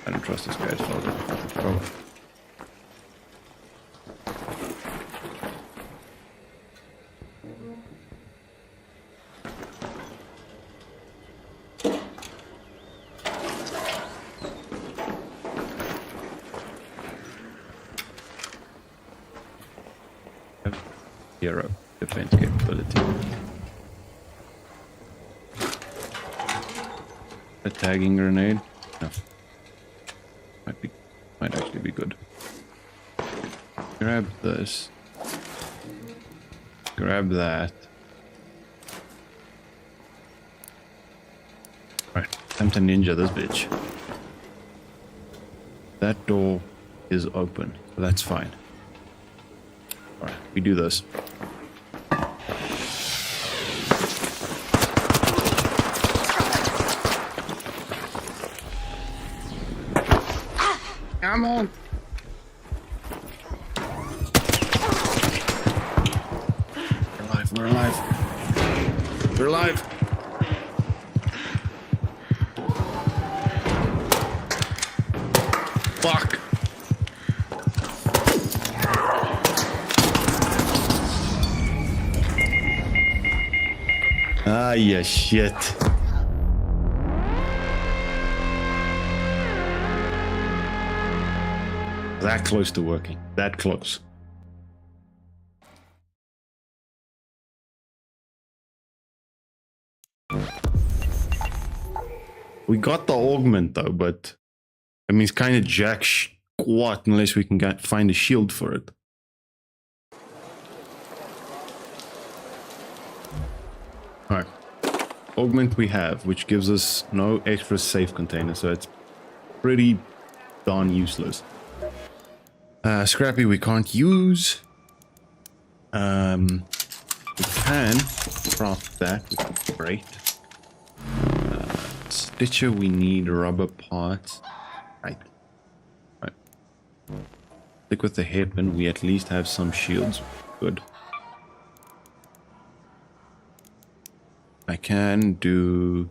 A: I don't trust this guy as far as I can throw. Hero defense capability. A tagging grenade? No. Might actually be good. Grab this. Grab that. Right, time to ninja this bitch. That door is open, so that's fine. Alright, we do this. Come on! We're alive, we're alive! Fuck! Ah, yeah, shit. That close to working. That close. We got the augment though, but I mean, it's kind of jack squat unless we can find a shield for it. Alright. Augment we have, which gives us no extra safe container, so it's pretty darn useless. Scrappy we can't use. We can craft that, which is great. Stitcher we need rubber parts. Right. Stick with the hairpin, we at least have some shields. Good. I can do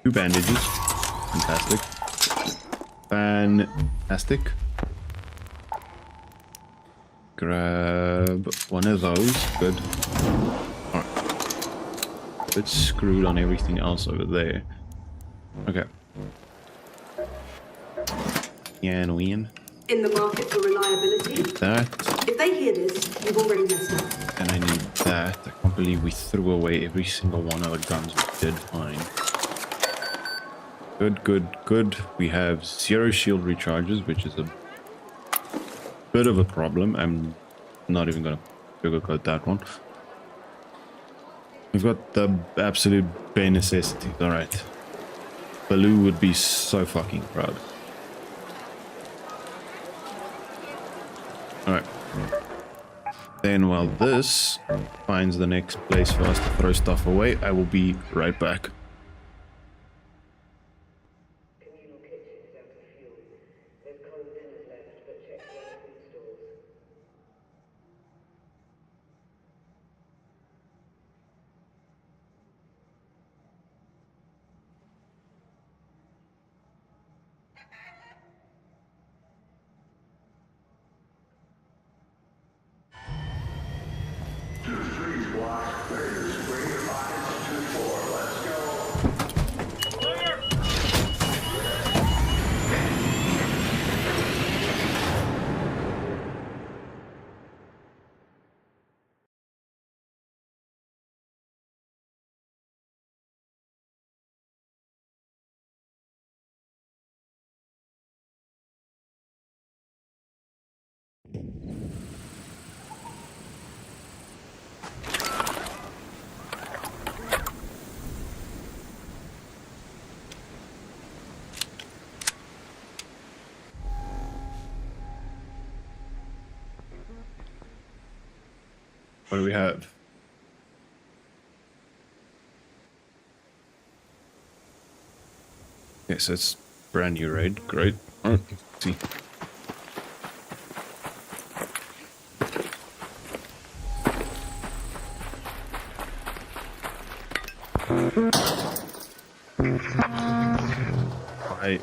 A: 2 bandages. Fantastic. Fantastic. Grab one of those. Good. Alright. A bit screwed on everything else over there. Okay. Yeah, and win.
D: In the market for reliability.
A: That.
D: If they hear this, you've already messed up.
A: And I need that. I can't believe we threw away every single one of the guns we did find. Good, good, good. We have 0 shield recharges, which is a bit of a problem. I'm not even gonna sugarcoat that one. We've got the absolute bare necessities. Alright. Baloo would be so fucking proud. Alright. Then while this finds the next place for us to throw stuff away, I will be right back.
F: Communal kitchen is out of fuel. There's cold dinners left, but check the other food stores.
A: What do we have? Yes, it's brand new raid. Great. Oh, let's see.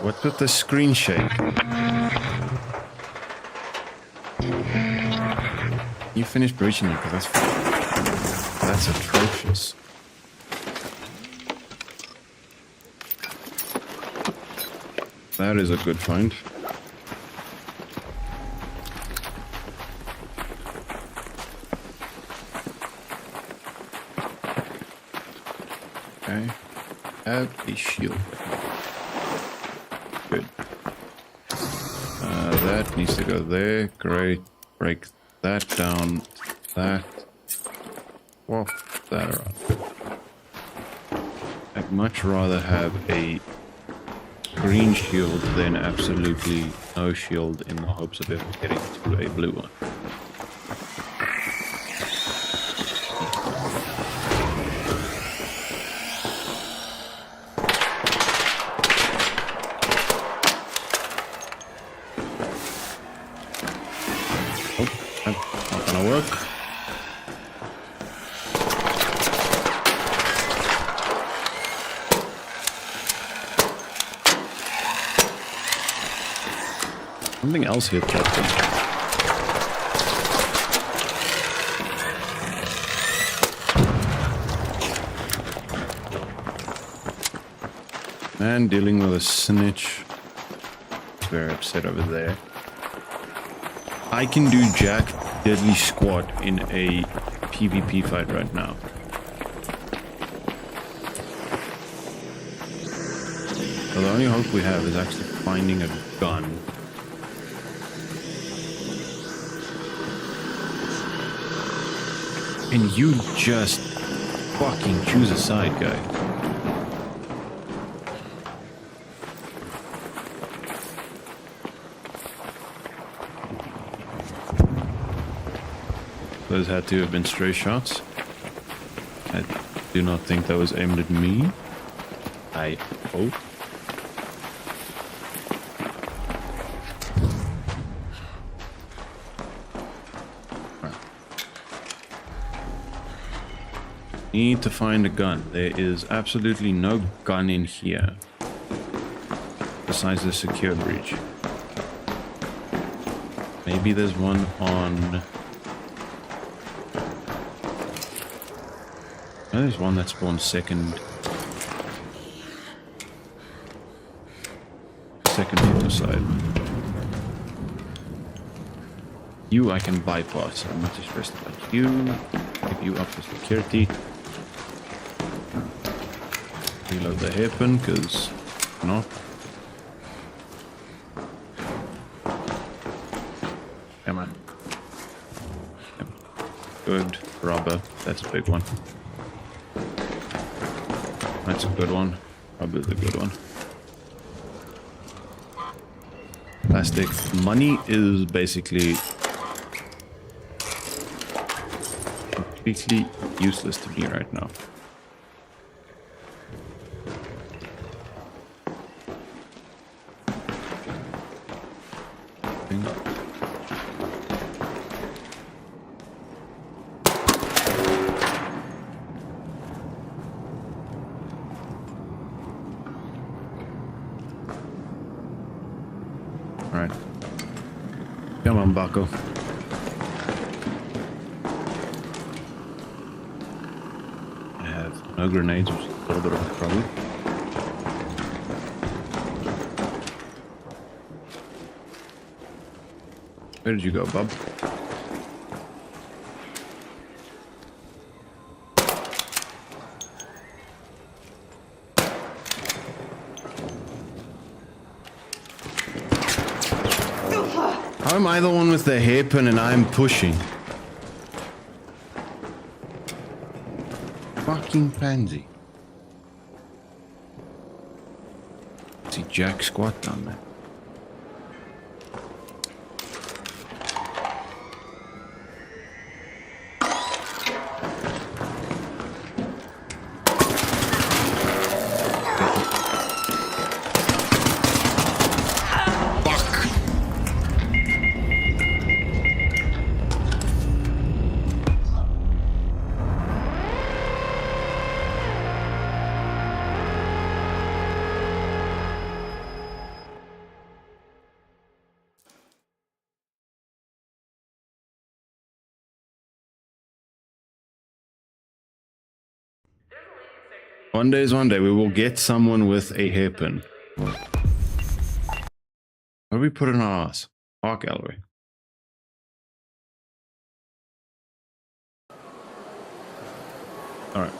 A: What's with the screen shake? You finished breaching it, because that's atrocious. That is a good find. Okay. Have a shield. Good. That needs to go there. Great. Break that down. That. Swap that around. I'd much rather have a green shield than absolutely no shield in the hopes of ever getting to a blue one. Not gonna work. Something else hit that thing. Man dealing with a snitch. Very upset over there. I can do Jack Deadly Squat in a PvP fight right now. So the only hope we have is actually finding a gun. And you just fucking choose a side, guy. Those had to have been stray shots. I do not think that was aimed at me. I hope. Need to find a gun. There is absolutely no gun in here. Besides the secure breach. Maybe there's one on... Oh, there's one that spawns second floor side. You I can bypass. I'm not too stressed about you. Give you up for security. Reload the hairpin, because not. Come on. Yep. Good. Rubber. That's a big one. That's a good one. Rubber's a good one. plastic. Money is basically completely useless to me right now. Alright. Come on, Bucko. I have no grenades, which is a little bit of a problem. Where did you go, bub? How am I the one with the hairpin and I'm pushing? Fucking pansy. See Jack squat down there. One day is one day. We will get someone with a hairpin. What do we put in our ass? Art gallery. Alright.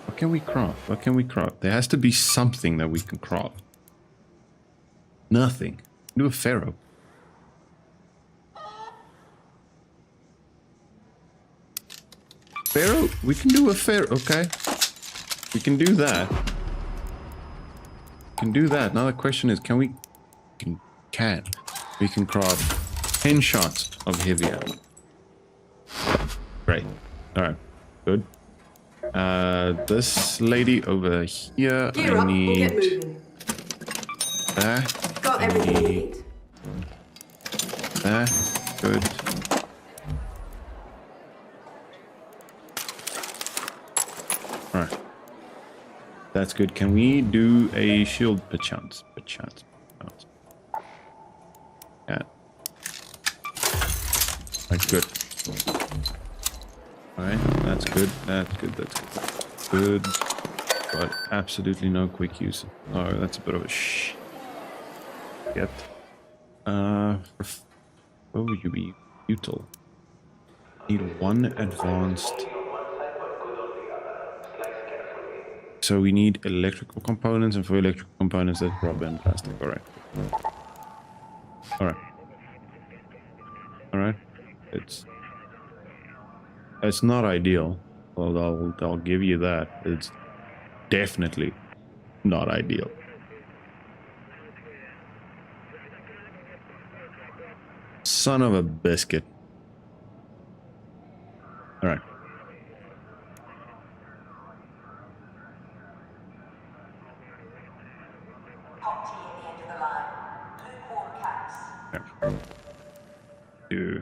A: What can we craft? What can we craft? There has to be something that we can craft. Nothing. Do a pharaoh. Pharaoh? We can do a pharaoh. Okay. We can do that. We can do that. Now the question is, can we... We can craft 10 shots of heavy ammo. Great. Alright. Good. This lady over here,
D: Gear
A: I
D: up, we'll get
A: need...
D: moving.
A: That.
D: Got
A: I
D: everything you
A: need...
D: need.
A: That. Good. Alright. That's good. Can we do a shield perchance? Perchance. Yeah. That's good. Alright, that's good. That's good. That's good. Good. But absolutely no quick use. Oh, that's a bit of a Get. What would you be? Util. Need one advanced. So we need electrical components, and for electrical components, that's rubber and plastic. All right. All right. All right. It's not ideal. Well, I'll give you that. It's definitely not ideal. Son of a biscuit. All right. There. Do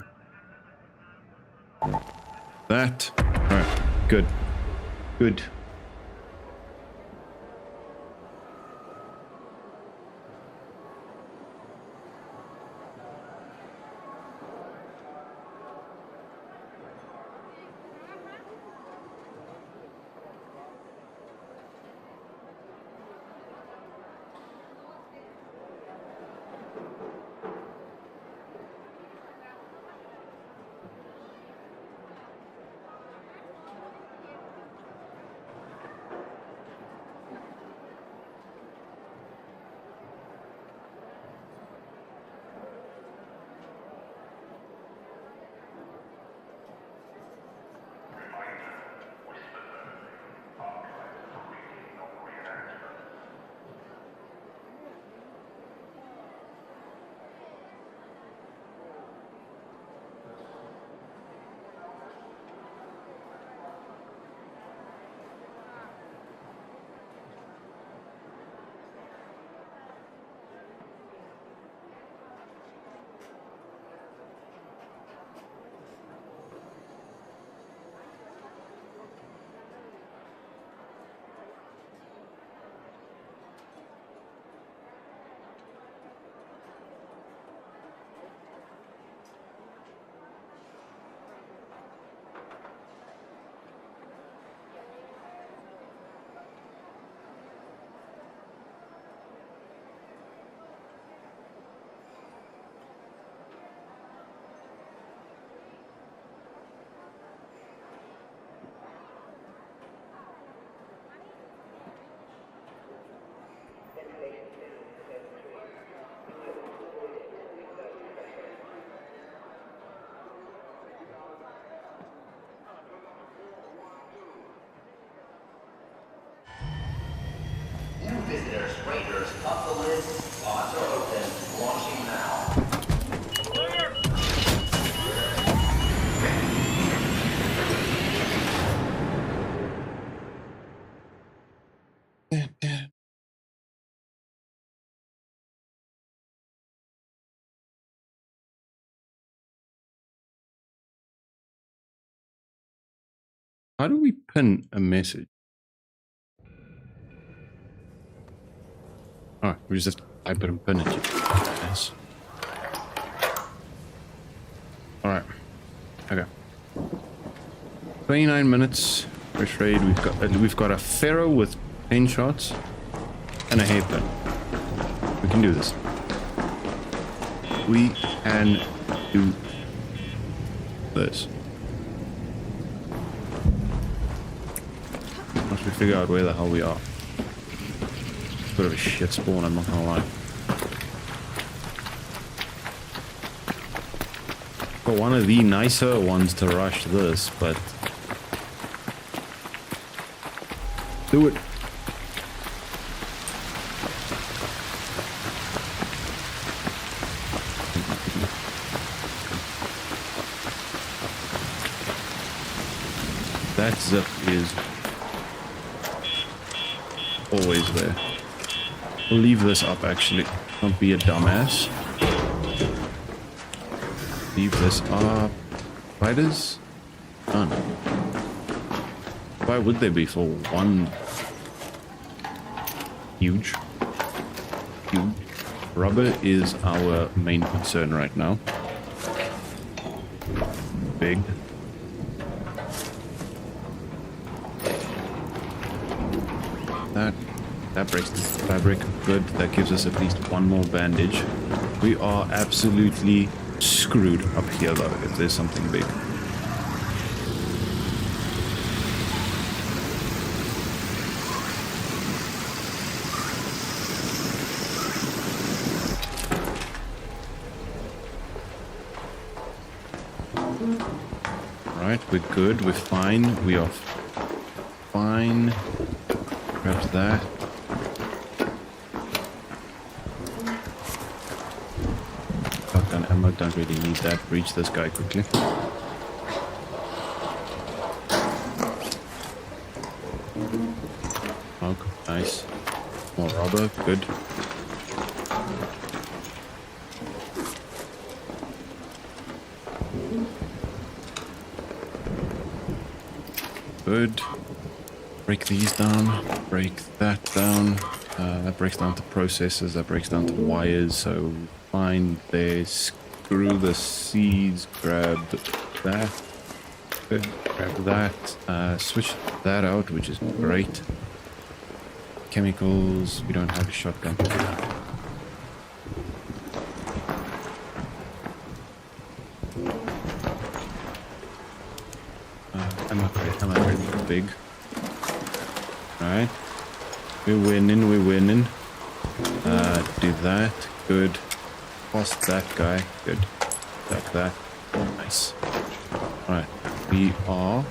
A: that. All right. Good. Good.
E: Cut the lid. Spots are open. Launching now.
A: How do we pin a message? Oh, we just have to type it and pin it. Yes. Alright. Okay. 29 minutes. First raid. We've got a Pharaoh with 10 shots and a Hairpin. We can do this. We can do this. Once we figure out where the hell we are. Bit of a shit spawn, I'm not gonna lie. Got one of the nicer ones to rush this, but do it. That zip is always there. We'll leave this up actually. Don't be a dumbass. Leave this up. Spiders? None. Why would there be for one? Huge. Huge. Rubber is our main concern right now. Big. That breaks the fabric. Good. That gives us at least one more bandage. We are absolutely screwed up here though, if there's something big. Alright, we're good. We're fine. We are fine. Grab that. Shotgun ammo, don't really need that. Breach this guy quickly. Smoke, nice. More rubber, good. Good. Break these down, break that down. That breaks down to processors, that breaks down to wires, so fine there. Screw the seeds, grab that. Good, grab that. Switch that out, which is great. Chemicals, we don't have a shotgun. I'm upgrading big. Alright. We're winning. Do that. Good. Past that guy. Good. Like that. Nice. Alright. We are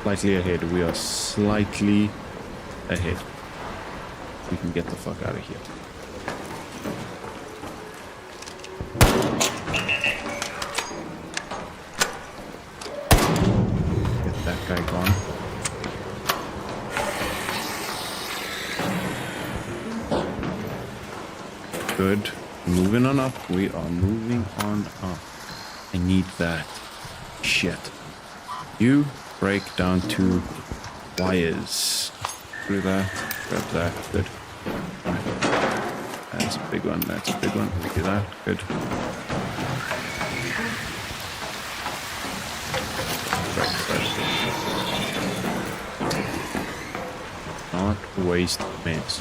A: slightly ahead. We are slightly ahead. We can get the fuck out of here. Get that guy gone. Good. Moving on up. We are moving on up. I need that. Shit. You break down to wires. Through that. Grab that. Good. Right. That's a big one. That's a big one. We do that. Good. Not waste minutes.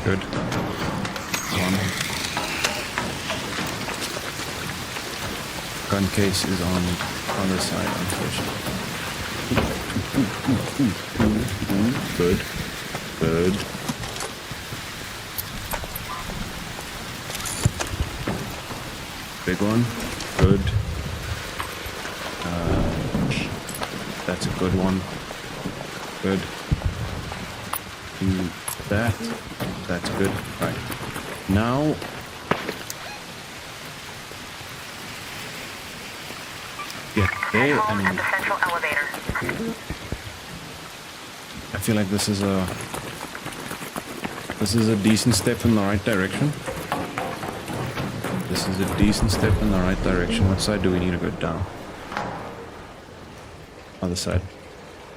A: Good. One. Gun case is on the other side, unfortunately. Good. Good. Big one. Good. That's a good one. Good. Do that. That's good. Right. Now. Get
C: Head
A: there
C: home to
A: and
C: the central elevator.
A: I feel like this is a decent step in the right direction. This is a decent step in the right direction. What side do we need to go down? Other side.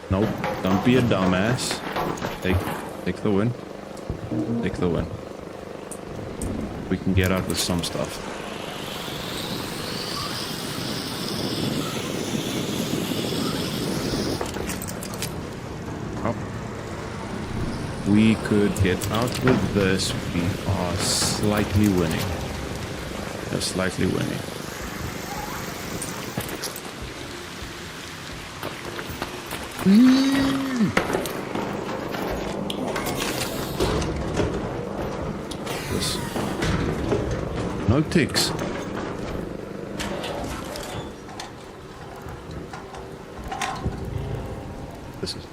A: Nope. Don't be a dumbass. Take the win. Take the win. We can get out with some stuff. Oh. We could get out with this. We are slightly winning. We're slightly winning. This. No ticks. This is.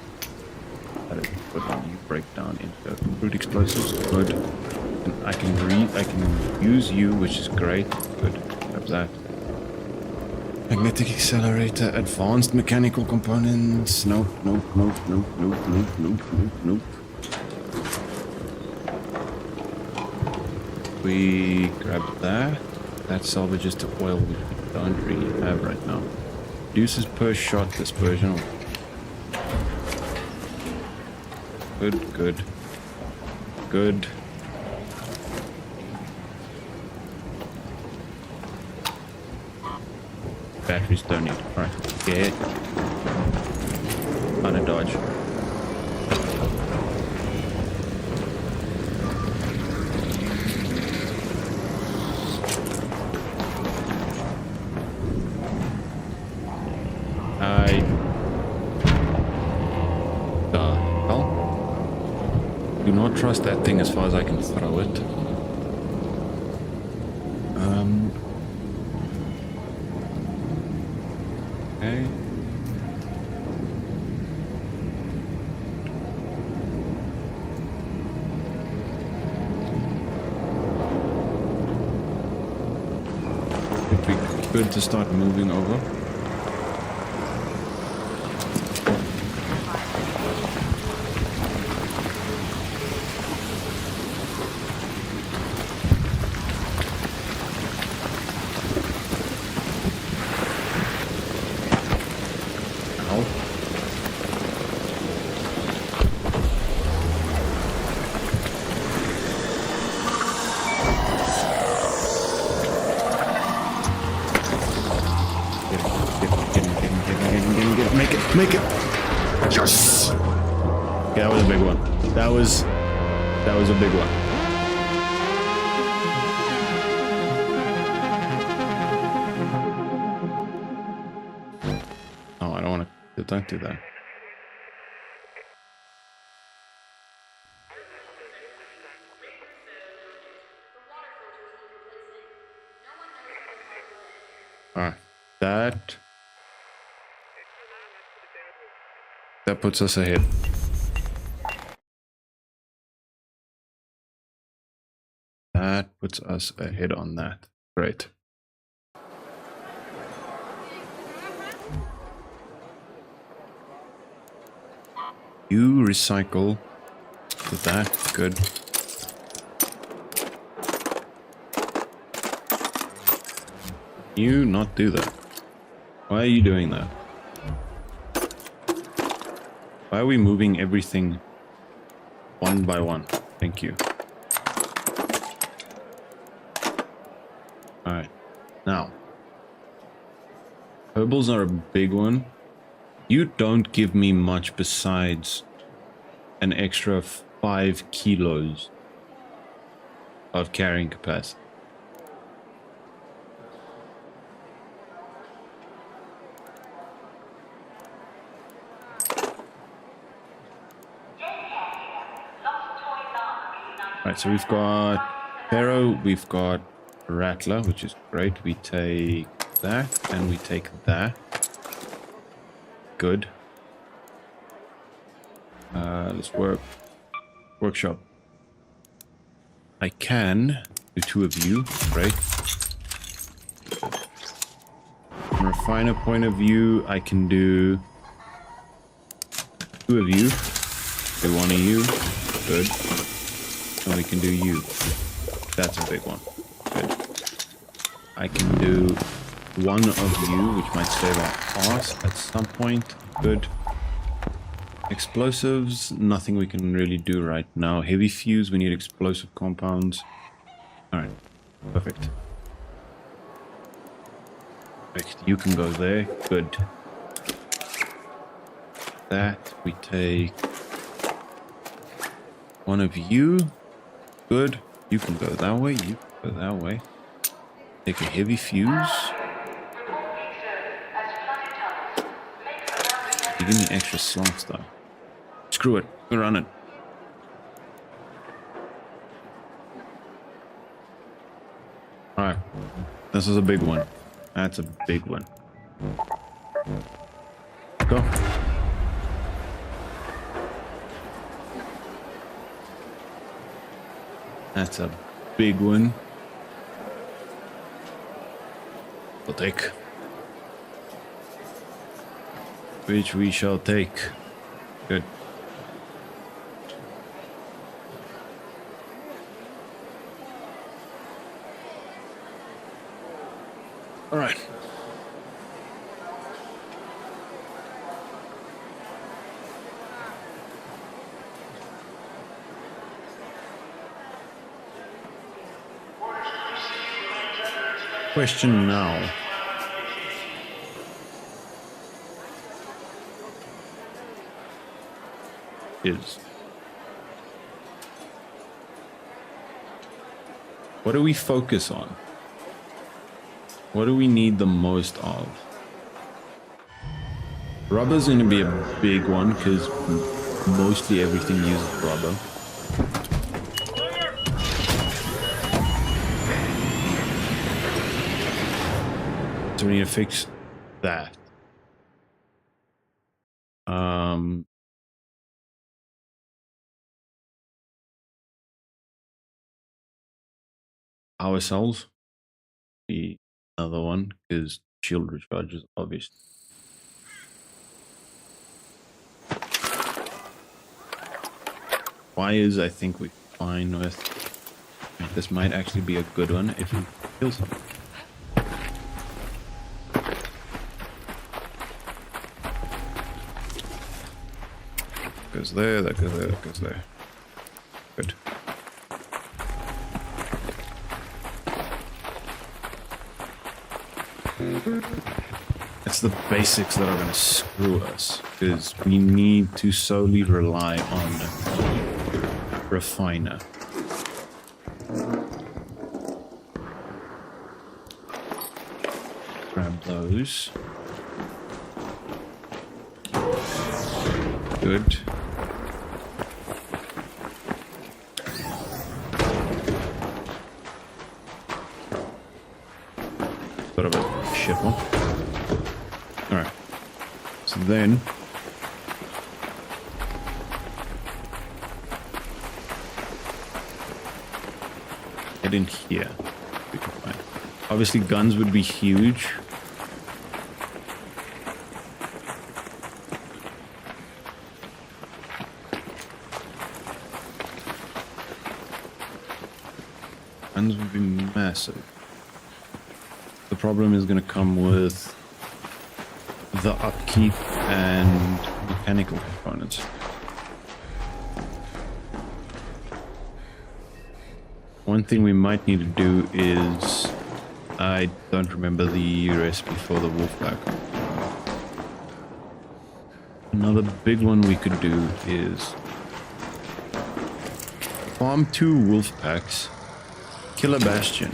A: That is good one. You break down into fruit explosives. Good. And I can use you, which is great. Good. Grab that. Magnetic accelerator, advanced mechanical components. Nope, nope, nope, nope, nope, nope, nope, nope, nope. We grab that. That salvages to oil, which we don't really have right now. Reduces per shot dispersion. Good, good. Good. Batteries don't need. Alright. Get out of dodge. The hell? Do not trust that thing as far as I can throw it. Okay. It'd be good to start moving over. Make it. Yes. Okay, that was a big one. That was a big one. Oh, I don't want to. Don't do that. All right. That puts us ahead. That puts us ahead on that. Great. You recycle with that. Good. You not do that. Why are you doing that? Why are we moving everything one by one? Thank you. Alright. Now. Herbals are a big one. You don't give me much besides an extra 5 kilos of carrying capacity. Right, so we've got Pharaoh, we've got rattler, which is great. We take that and we take that. Good. Let's workshop. I can do 2 of you, right? From a refiner point of view, I can do 2 of you. Do 1 of you. Good. And we can do you. That's a big one. Good. I can do 1 of you, which might save our ass at some point. Good. Explosives, nothing we can really do right now. Heavy fuse, we need explosive compounds. Alright, perfect. Perfect, you can go there. Good. That, we take 1 of you. Good. You can go that way, you can go that way. Take a heavy fuse. You give me extra slots though. Screw it, we're on it. Alright, this is a big one. That's a big one. Go. That's a big one. We'll take. Which we shall take. Good. All right. Question now. Is what do we focus on? What do we need the most of? Rubber's going to be a big one because mostly everything uses rubber. So we need to fix that. Power cells. Be another one because shield recharge is obvious. Wires, I think we're fine with. This might actually be a good one if we kill something. Goes there, that goes there, that goes there. Good. It's the basics that are going to screw us, because we need to solely rely on refiner. Grab those. Good. Sort of a shit one. Alright. So then get in here. We can find. Obviously guns would be huge. Guns would be massive. The problem is going to come with the upkeep and mechanical components. One thing we might need to do is, I don't remember the recipe for the wolf pack. Another big one we could do is farm 2 wolf packs, kill a bastion.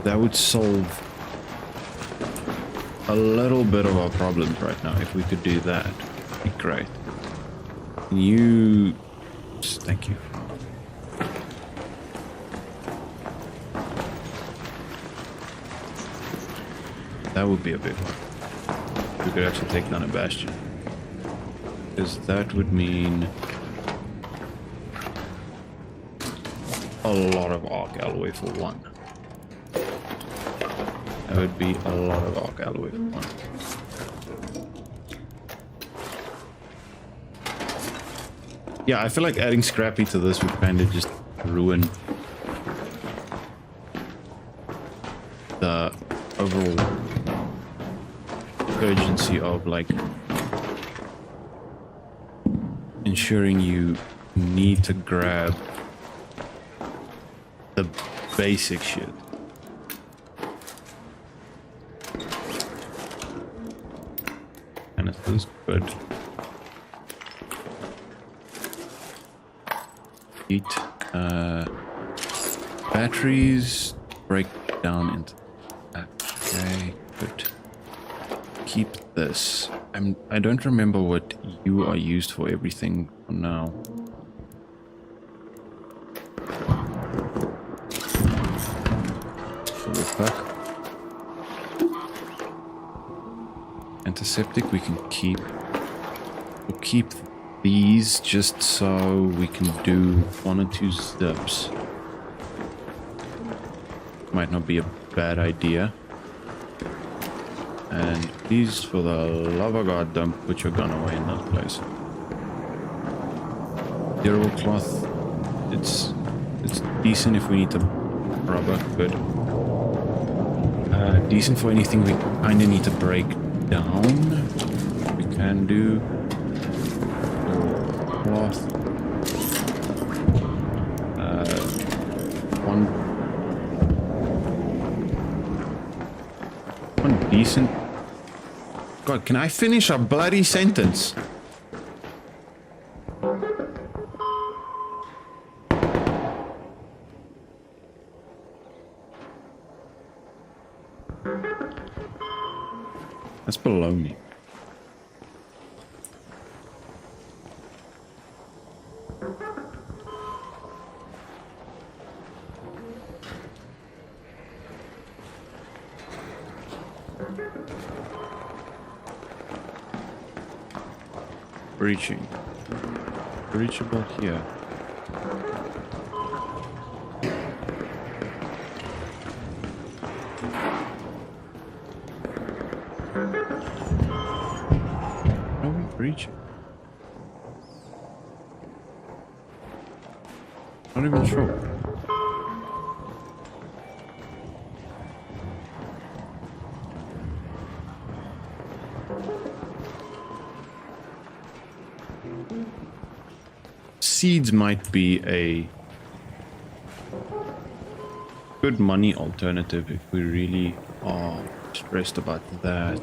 A: That would solve a little bit of our problems right now. If we could do that, it'd be great. Thank you. That would be a big one. We could actually take down a bastion. Because that would mean a lot of arc alloy for one. That would be a lot of arc alloy for one. Yeah, I feel like adding Scrappy to this would kind of just ruin the overall urgency of like ensuring you need to grab the basic shit. And it is good. Heat. Batteries break down into that. Okay, good. Keep this. I don't remember what you are used for everything for now. Antiseptic we can keep. We'll keep these just so we can do 1 or 2 zips. Might not be a bad idea. And please, for the love of God, don't put your gun away in that place. Durable cloth. It's decent if we need to rubber. Good. Decent for anything we kinda need to break down. We can do cloth. One decent. God, can I finish a bloody sentence? That's baloney. Breaching. Breachable here. Are we breaching? Not even sure. Seeds might be a good money alternative if we really are stressed about that.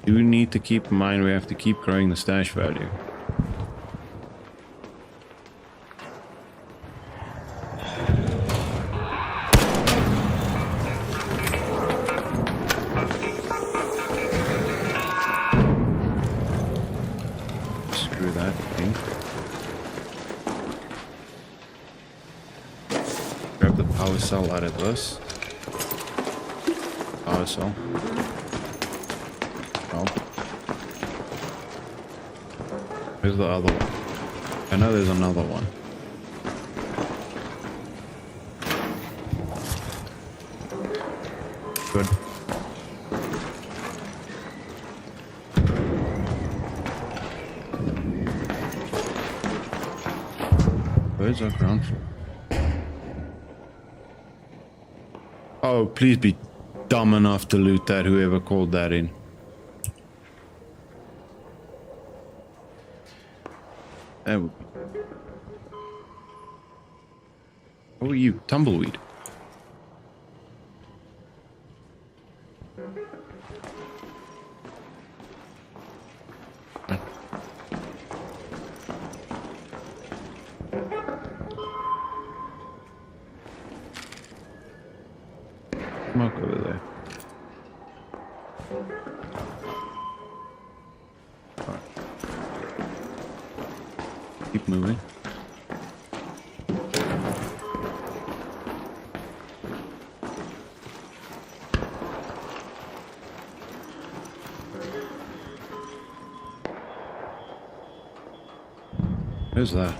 A: Do need to keep in mind we have to keep growing the stash value. Screw that thing. Grab the power cell out of this. Power cell. Oh. Where's the other one? I know there's another one. Good. Where's our ground floor? Oh, please be dumb enough to loot that, whoever called that in. That would be. Who are you? Tumbleweed. Smoke over there. Alright. Keep moving. Who's that?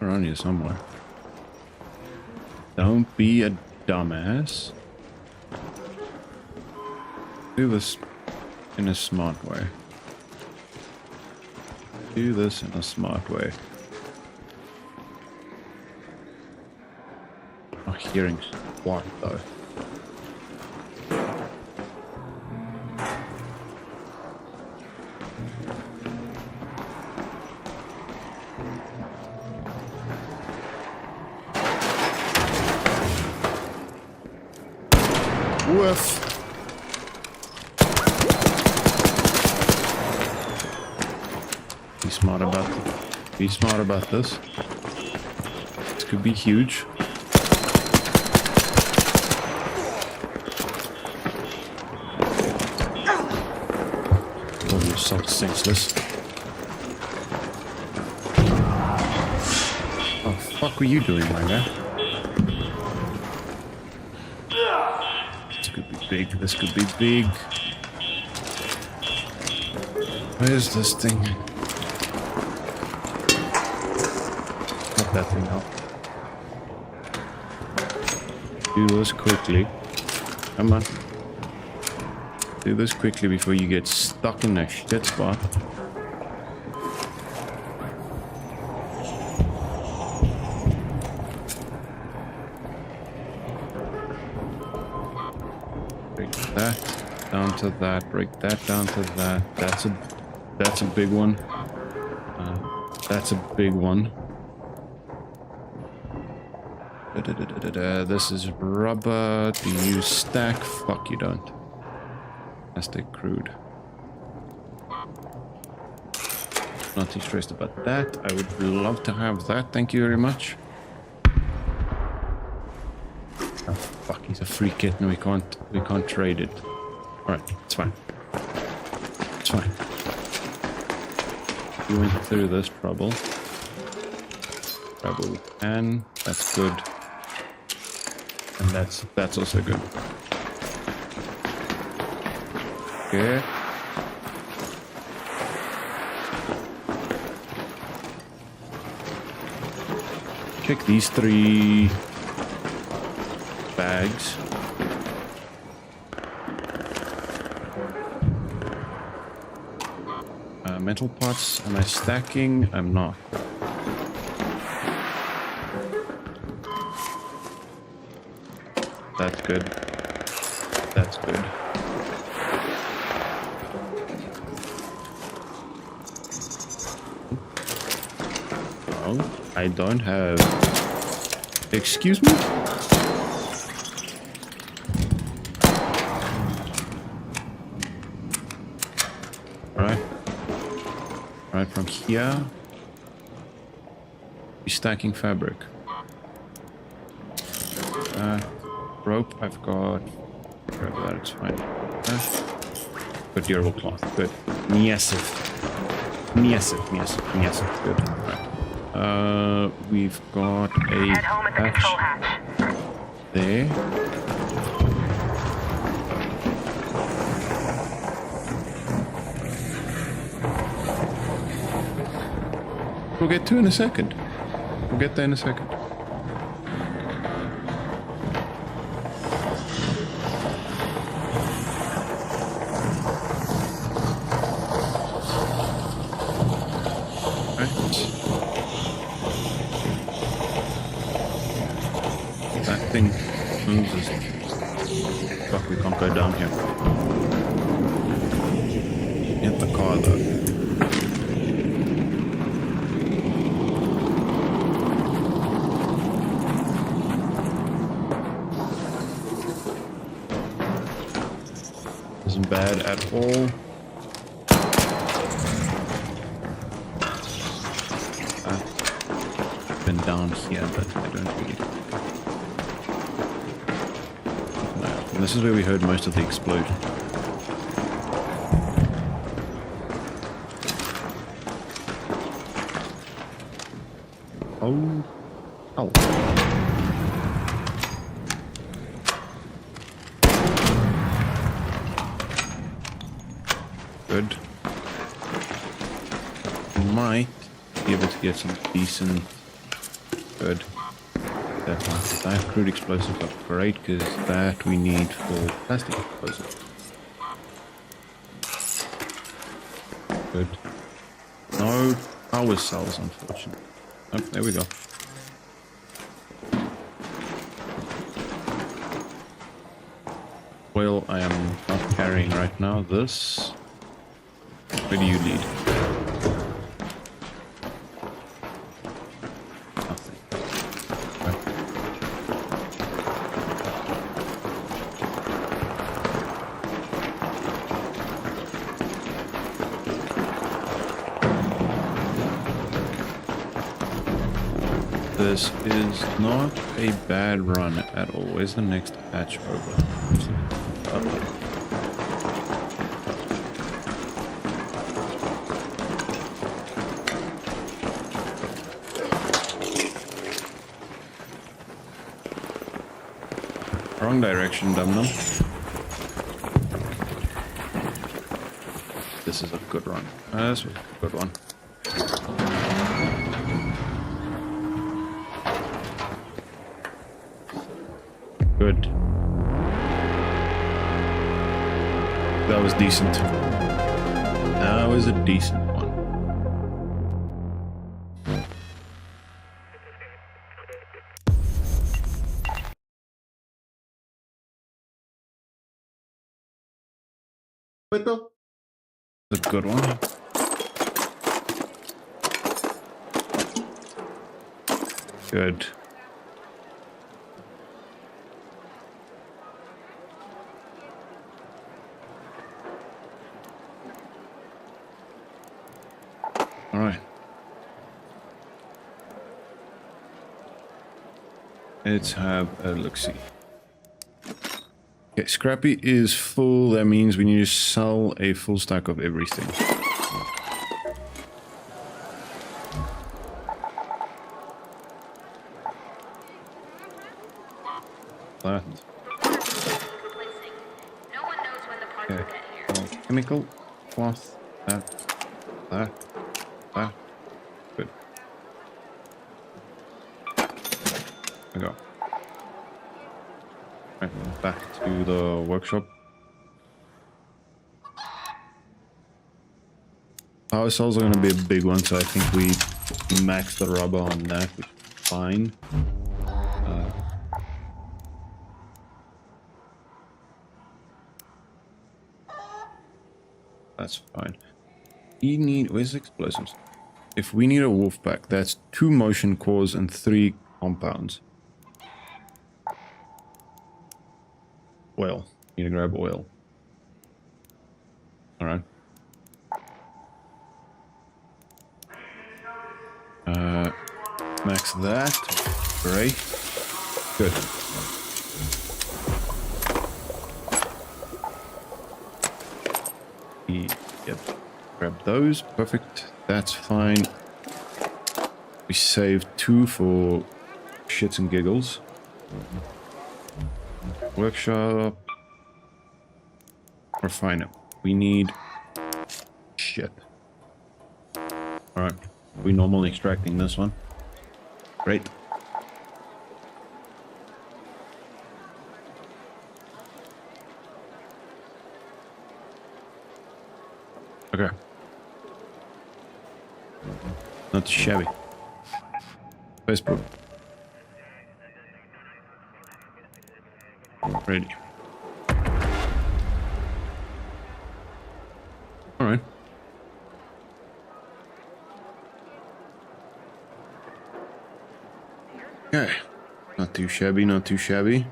A: Around here somewhere. Don't be a dumbass. Do this in a smart way. Do this in a smart way. I'm not hearing what though. Woof. Be smart about this. This could be huge. Oh, you're so senseless. Oh, fuck were you doing, my guy? This could be big. This could be big. Where's this thing? Cut that thing out. Do this quickly. Come on. Do this quickly before you get stuck in that shit spot. Break that down to that. Break that down to that. That's a big one. That's a big one. This is rubber. Do you stack? Fuck, you don't. Plastic crude. Not too stressed about that. I would love to have that. Thank you very much. Oh fuck, he's a free kitten. We can't trade it. Alright, it's fine. It's fine. You went through this trouble. Trouble and that's good. And that's also good. Okay. Check these 3 bags. Metal pots. Am I stacking? I'm not. That's good. That's good. Oh, I don't have... Excuse me? Alright. Alright, from here... Be stacking fabric. Rope, I've got... That it's fine. Good durable cloth, good. Niesiv. Good. Right. We've got a
C: Head home at the control hatch.
A: there. We'll get to in a second. We'll get there in a second. That thing moves us. Fuck, we can't go down here. Hit the car though. Isn't bad at all. Been down here, but I don't really. No. And this is where we heard most of the explosion. Oh. Oh. Good. might be able to get some decent, good. That one. That crude explosive are great because that we need for plastic explosive. Good. No power cells, unfortunately. Oh, there we go. Well, I am not carrying right now. This. Where do you lead? Nothing. Okay. This is not a bad run at all. Where's the next patch over? Okay. Wrong direction, dum-dum. This is a good run. This was a good one. Good. That was decent. That was a decent one. A good one. Good. All right. Let's have a look-see. Okay, Scrappy is full. That means we need to sell a full stack of everything. That.
B: No one knows when the parts will
A: Okay.
B: get here.
A: Chemical, cloth, that. Good. There we go. Right, back to the workshop. Power cells are going to be a big one, so I think we max the rubber on that, which is fine. That's fine. We need... Where's the explosives? If we need a wolf pack, that's 2 motion cores and 3 compounds. Oil. Need to grab oil. Alright. Max that. Great. Good. Yep. Grab those. Perfect. That's fine. We saved 2 for shits and giggles. Workshop. Refiner. We need shit. Alright. We normally extracting this one. Great. Okay. Not shabby. Facebook. Ready. Alright. Okay. Not too shabby, not too shabby.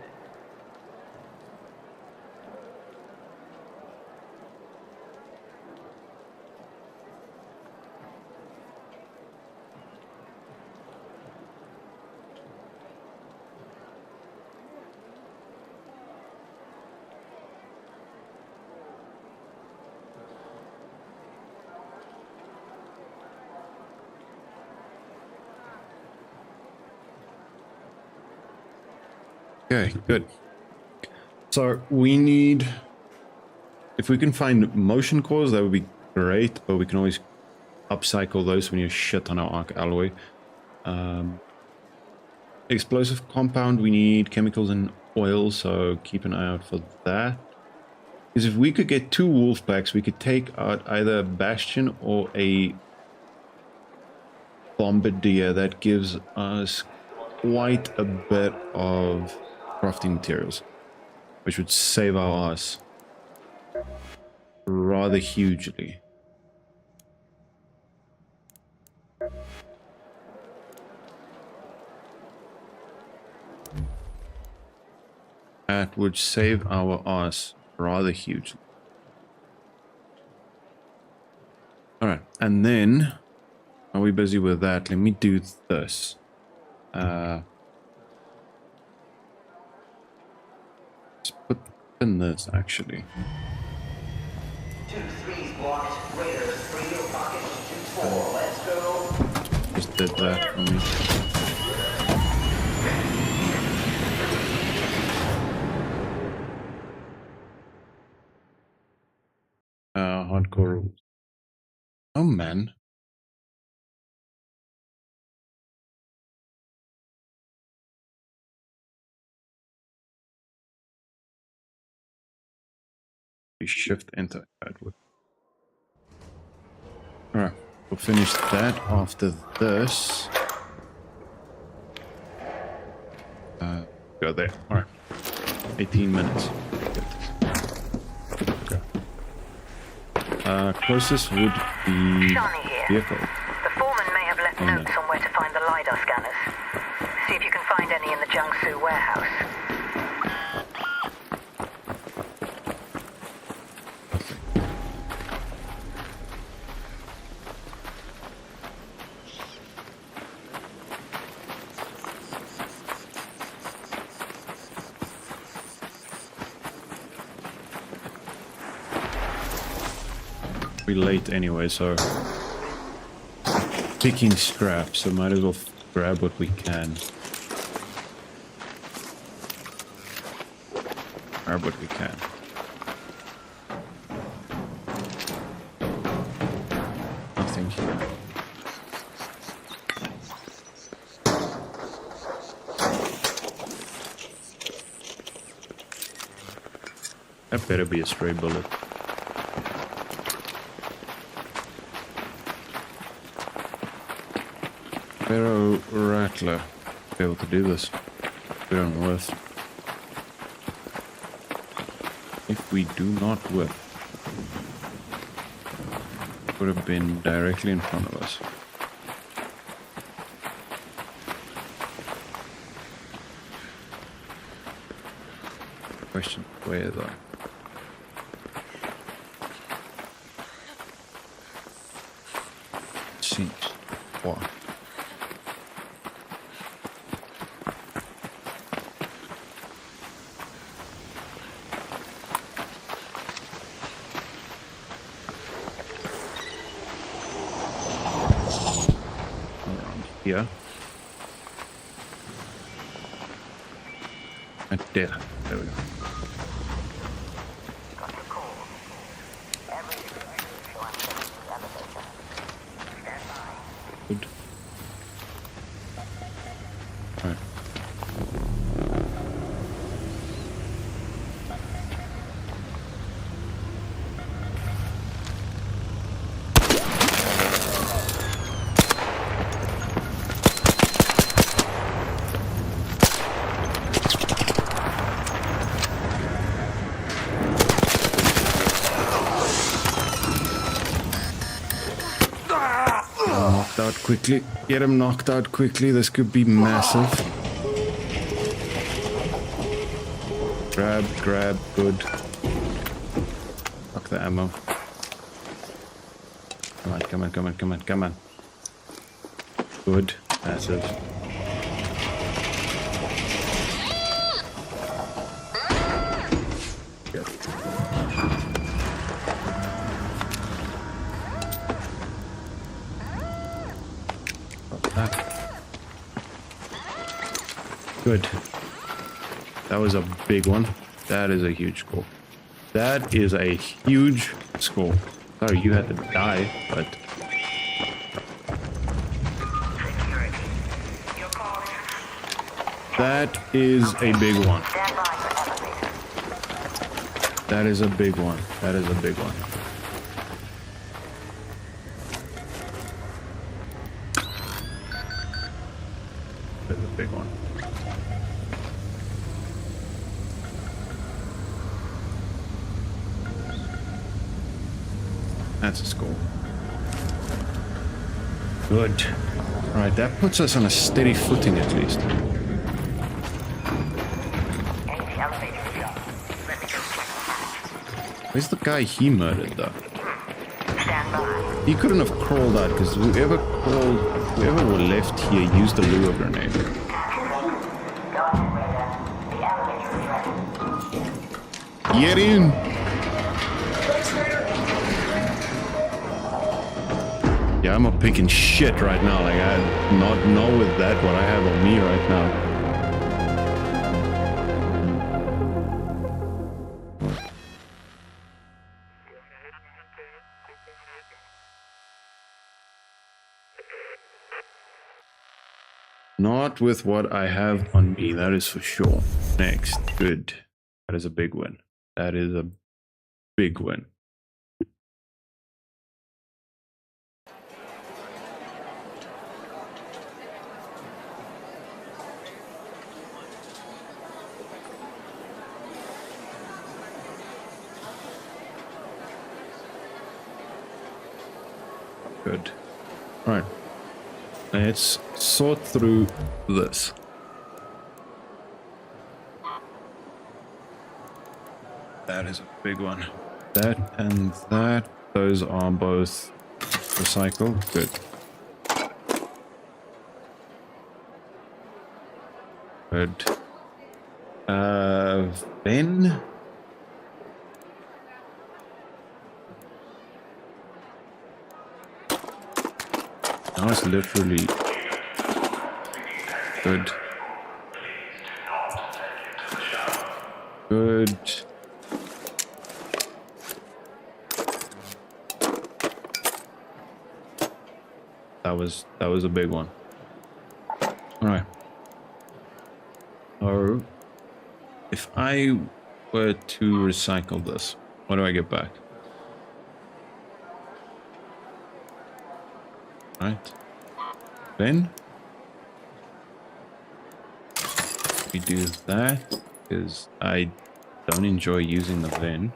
A: Okay, good. So we need, if we can find motion cores, that would be great, but we can always upcycle those when you shit on our arc alloy. Explosive compound, we need chemicals and oil, so keep an eye out for that. Because if we could get 2 wolf packs, we could take out either a bastion or a bombardier. That gives us quite a bit of crafting materials, which would save our ass rather hugely. That would save our ass rather hugely. Alright, and then, are we busy with that? Let me do this. Let's put in this, actually.
E: 2-3's blocked. Raiders, radio pocket 2-4. Let's go.
A: Just did that for me. Hardcore rules. Oh man. We shift enter outward. Alright, we'll finish that after this. Go there. Alright. 18 minutes. Good. Closest would be
C: Shani here.
A: vehicle.
C: The foreman may have left notes on where to find the LiDAR scanners. See if you can find any in the Jiangsu warehouse.
A: We're late anyway, so picking scraps, so might as well grab what we can. Grab what we can. Nothing here. That better be a stray bullet. Barrow Rattler. Be able to do this. We don't whiff. If we do not whiff, it would have been directly in front of us. Question where though? Seems what? Here. Right there. There we go. Good. Right. Knocked out quickly. Get him knocked out quickly. This could be massive. Grab, grab, good. Fuck the ammo. Come on, come on, come on, come on, come on. Good, massive. Good. Good. That was a big one. That is a huge score. That is a huge score. Sorry, you had to die, but That is a big one.
C: Stand by for elevator.
A: That is a big one. That is a big one. That's a big one. That's a score. Good. Alright, that puts us on a steady footing at least.
C: Any elevator shot. Let me go.
A: Where's the guy he murdered though?
C: Stand by.
A: He couldn't have crawled out because whoever were left here used the lure grenade.
C: Go ahead, Raider. The elevator is ready.
A: Get in! Yeah, I'm not picking shit right now. Like, I not know with that what I have on me right now. Not with what I have on me, that is for sure. Next, good. That is a big win. That is a big win. Good. All right. Let's sort through this. That is a big one. That and that. Those are both recycled. Good. Good. Then. Now it's literally good. Good. That was a big one. All right. Or if I were to recycle this, what do I get back? Right. Then we do that because I don't enjoy using the ven.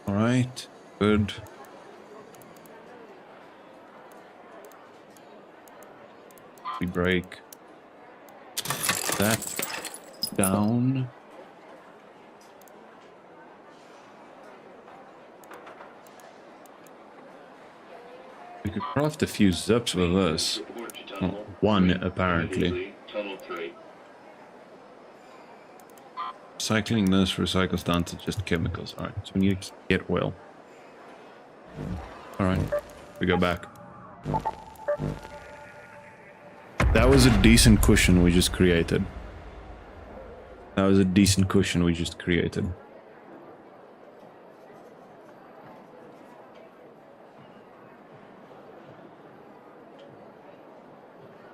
A: All right. Good. We break that down. We could craft a few zips with this. Well, one, apparently. Recycling this recycles down to just chemicals. Alright, so we need to get oil. Alright, we go back. That was a decent cushion we just created. That was a decent cushion we just created.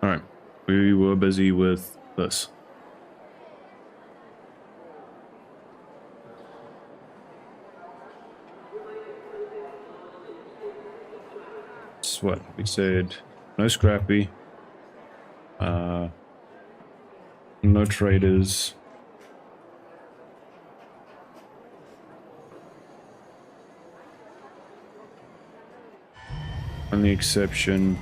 A: Alright, we were busy with this. That's what we said. No scrappy. No traders. Only exception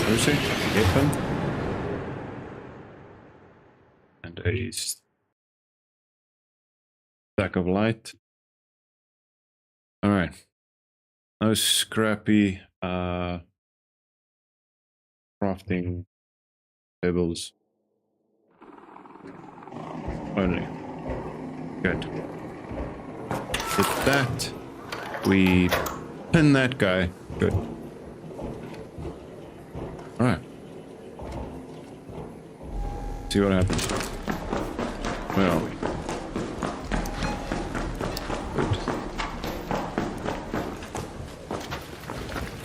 A: is a Hairpin and a stack of light. All right, no scrappy crafting tables only. Good. With that, we pin that guy. Good. All right. See what happens. Where are we?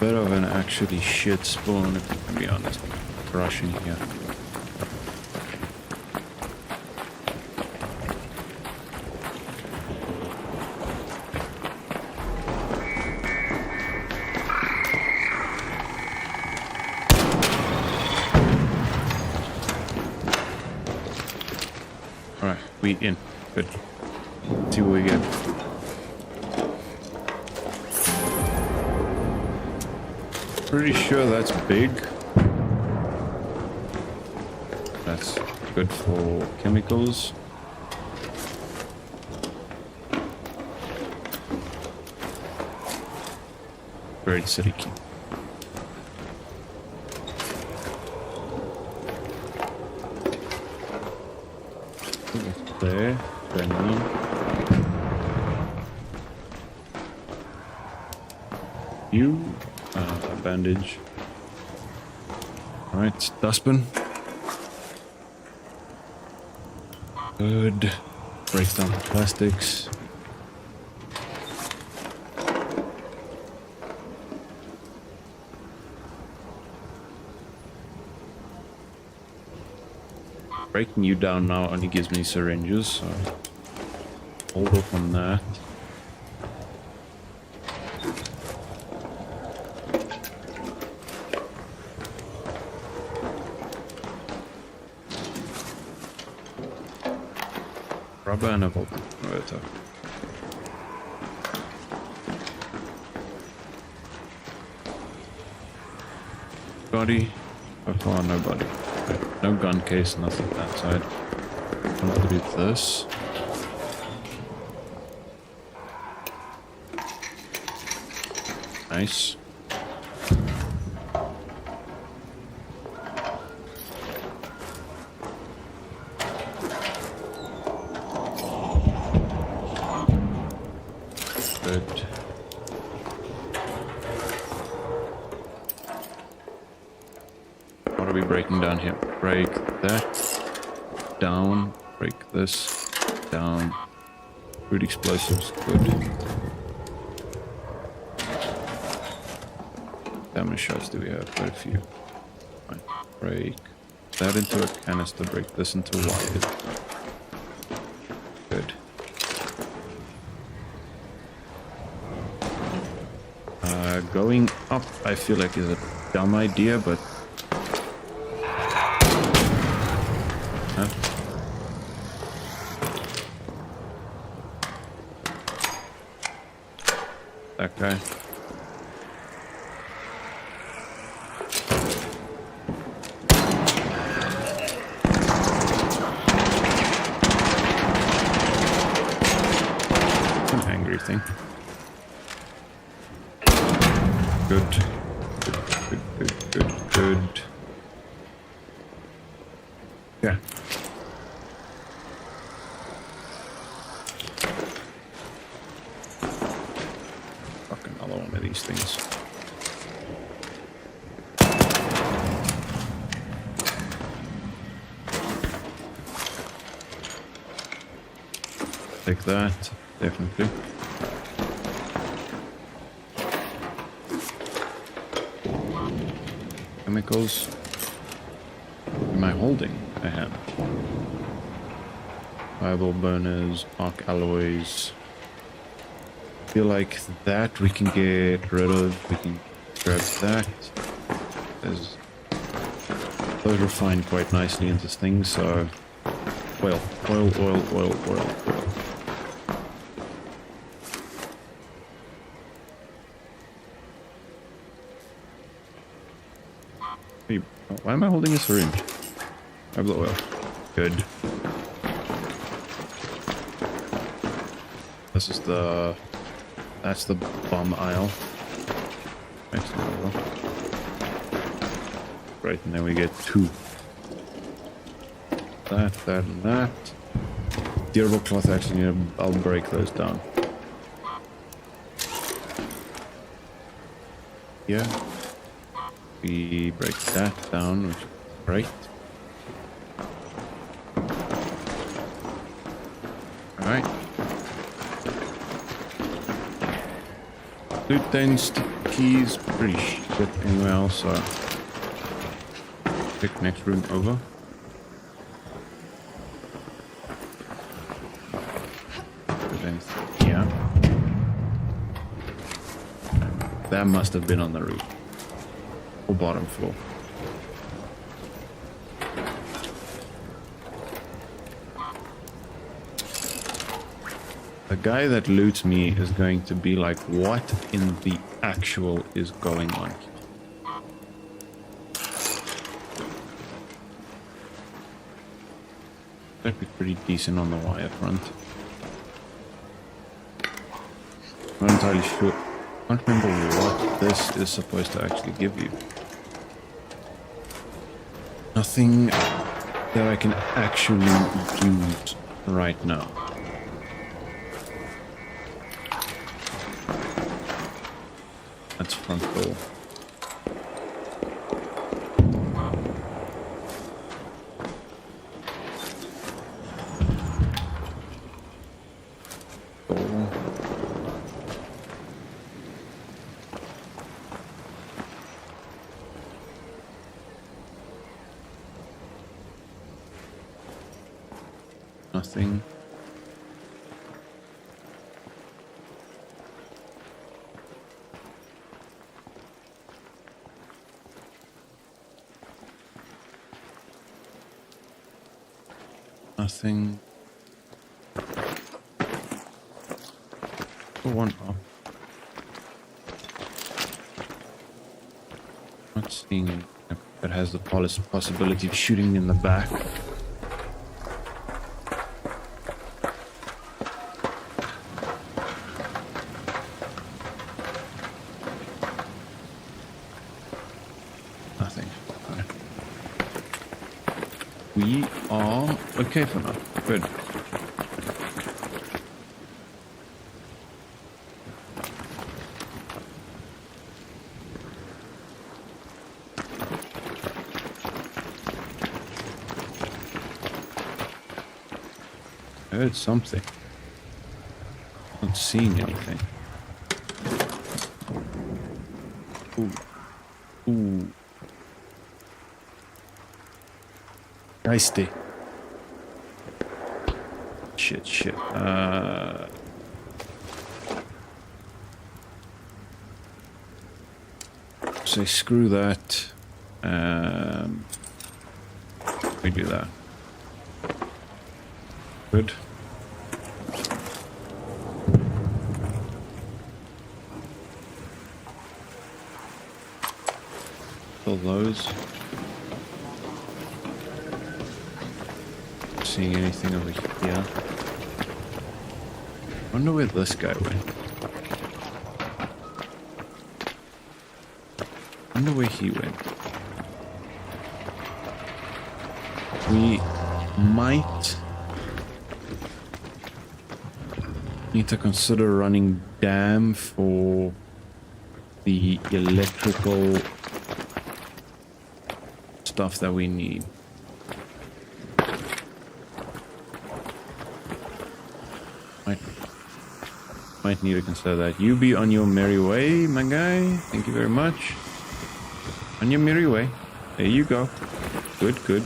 A: bit of an actually shit spawn, if I can be honest. Rushing here. Alright, we in. Good. Let's see what we get. Pretty sure that's big. That's good for chemicals. Very city key. There, then you bandage. All right, dustbin. Good. Breaks down the plastics. Breaking you down now only gives me syringes, so hold off on that. Rubber and a voltmeter. Body. So far, nobody. No gun case, nothing that side. I'm gonna do this. Nice. Good. What are we breaking down here? Break that down. Break this down. Food explosives. Good. How many shots do we have? Quite a few. Right. Break that into a canister. Break this into wire. Good. Going up, I feel like is a dumb idea, but huh? That guy. An angry thing. Good. Good. Yeah. Fucking another one of these things. Take that, definitely. Chemicals. What am I holding? I have fireball burners, arc alloys. Feel like that we can get rid of. We can grab that. Those refine quite nicely into things. So oil. Why am I holding a syringe? I have the oil. Good. This is the... That's the bomb aisle. Excellent. Right, and then we get two. That, and that. Durable cloth, actually, I'll break those down. Yeah. We break that down, which is great. Alright. Loot then Key's pretty shit anyway, also. Pick next room over. Yeah. That must have been on the roof. Or bottom floor. The guy that loots me is going to be like, what in the actual is going on? That'd be pretty decent on the wire front. I'm not entirely sure. I can't remember what this is supposed to actually give you. Nothing that I can actually use right now. That's front door. Nothing. Nothing. For one up. Not seeing it that has the possibility of shooting in the back. Nothing. Okay. We are okay for now. Good. I heard something. Not seeing anything. Ooh. Ooh. Geisty. Shit. Say screw that. We do that. Good. Fill those. Seeing anything over here? Wonder where this guy went. Wonder where he went. We might need to consider running dam for the electrical stuff that we need. Might need to consider that. You be on your merry way, my guy. Thank you very much. On your merry way. There you go. Good.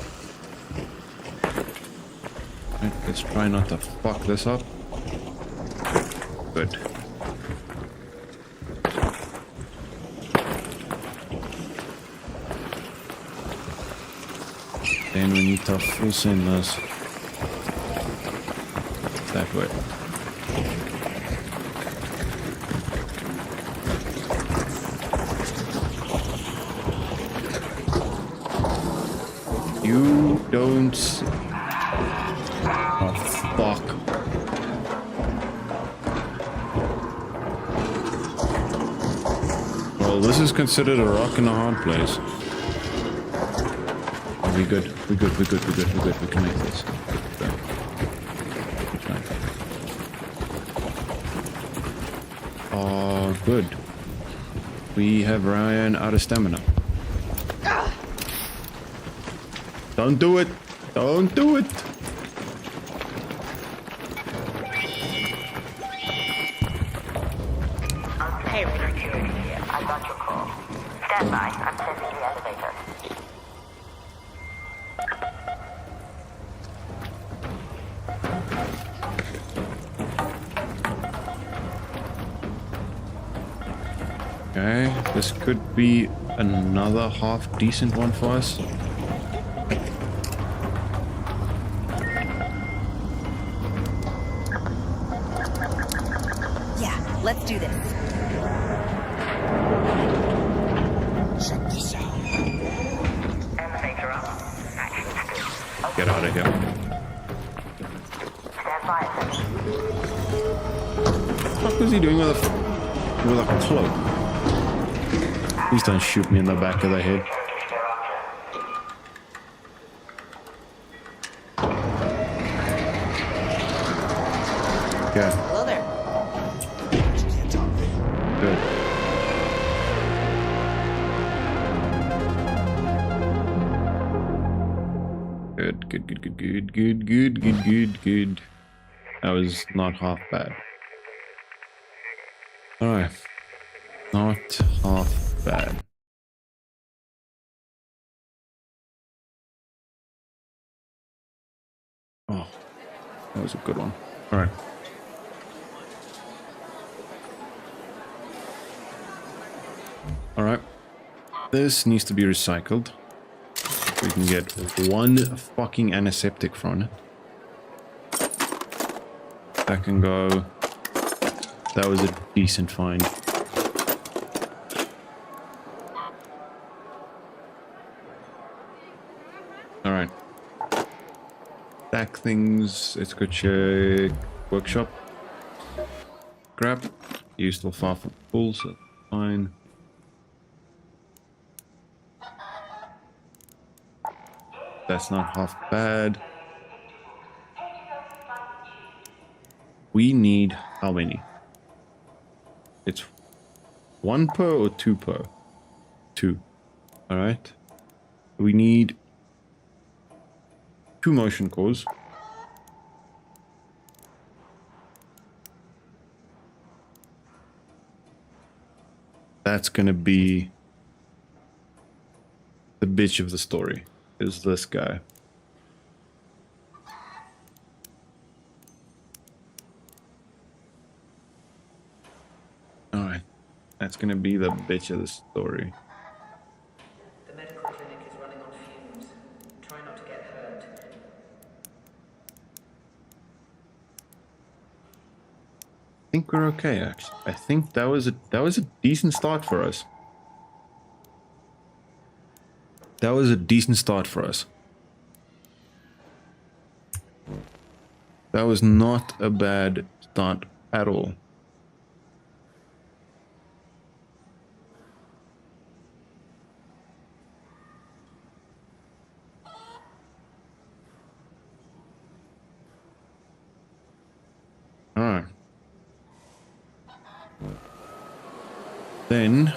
A: Right, let's try not to fuck this up. Good. Then we need to full send this that way. You don't... Oh, fuck. Well, this is considered a rock and a hard place. We good. We can make this. Oh, good. We have Ryan out of stamina. Don't do it! Don't do it!
C: Okay, Security here. I got by. I'm sending the elevator.
A: Okay, this could be another half decent one for us.
G: Yeah, let's do this.
C: Elevator up. Action's good.
A: Get out of here.
C: Stand by a second.
A: What the fuck was he doing with a cloak? Please don't shoot me in the back of the head. Okay.
G: Hello there.
A: Good. Good. That was not half bad. Alright. Not half bad. Oh, that was a good one. Alright. Alright. This needs to be recycled. We can get one fucking antiseptic from it. That can go. That was a decent find. Alright. Stack things. Let's go check workshop. Grab. You still far from full, so that's fine. That's not half bad. We need how many? It's 1 per or 2 per? 2. Alright. We need 2 motion cores. That's gonna be the bitch of the story. Is this guy. Alright. That's gonna be the bitch of the story.
E: The medical clinic is running on fumes. Try not to get hurt.
A: I think we're okay, actually. I think that was a decent start for us. That was a decent start for us. That was not a bad start at all. Alright. Then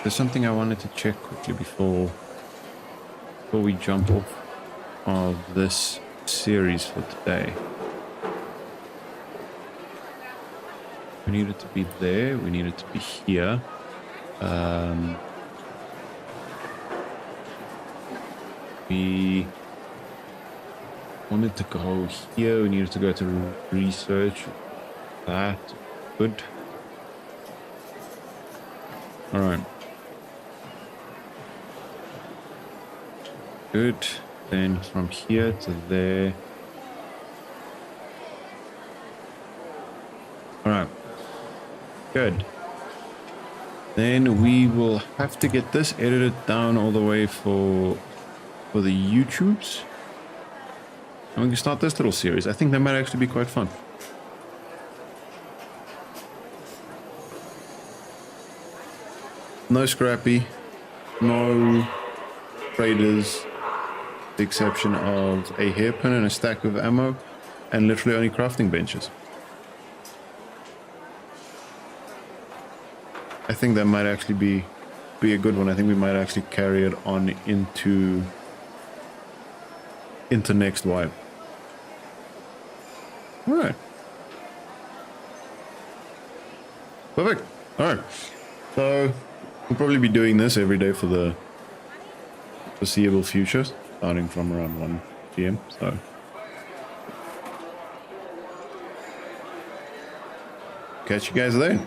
A: there's something I wanted to check quickly before we jump off of this series for today. We need it to be there. We need it to be here. We wanted to go here. We needed to go to research. That good. All right. Good. Then from here to there. All right. Good. Then we will have to get this edited down all the way for the YouTubes. And we can start this little series. I think that might actually be quite fun. No scrappy, no traders, with the exception of a hairpin and a stack of ammo, and literally only crafting benches. I think that might actually be a good one. I think we might actually carry it on into next wipe. All right. Perfect. All right. So we'll probably be doing this every day for the foreseeable future, starting from around 1 p.m. So catch you guys then.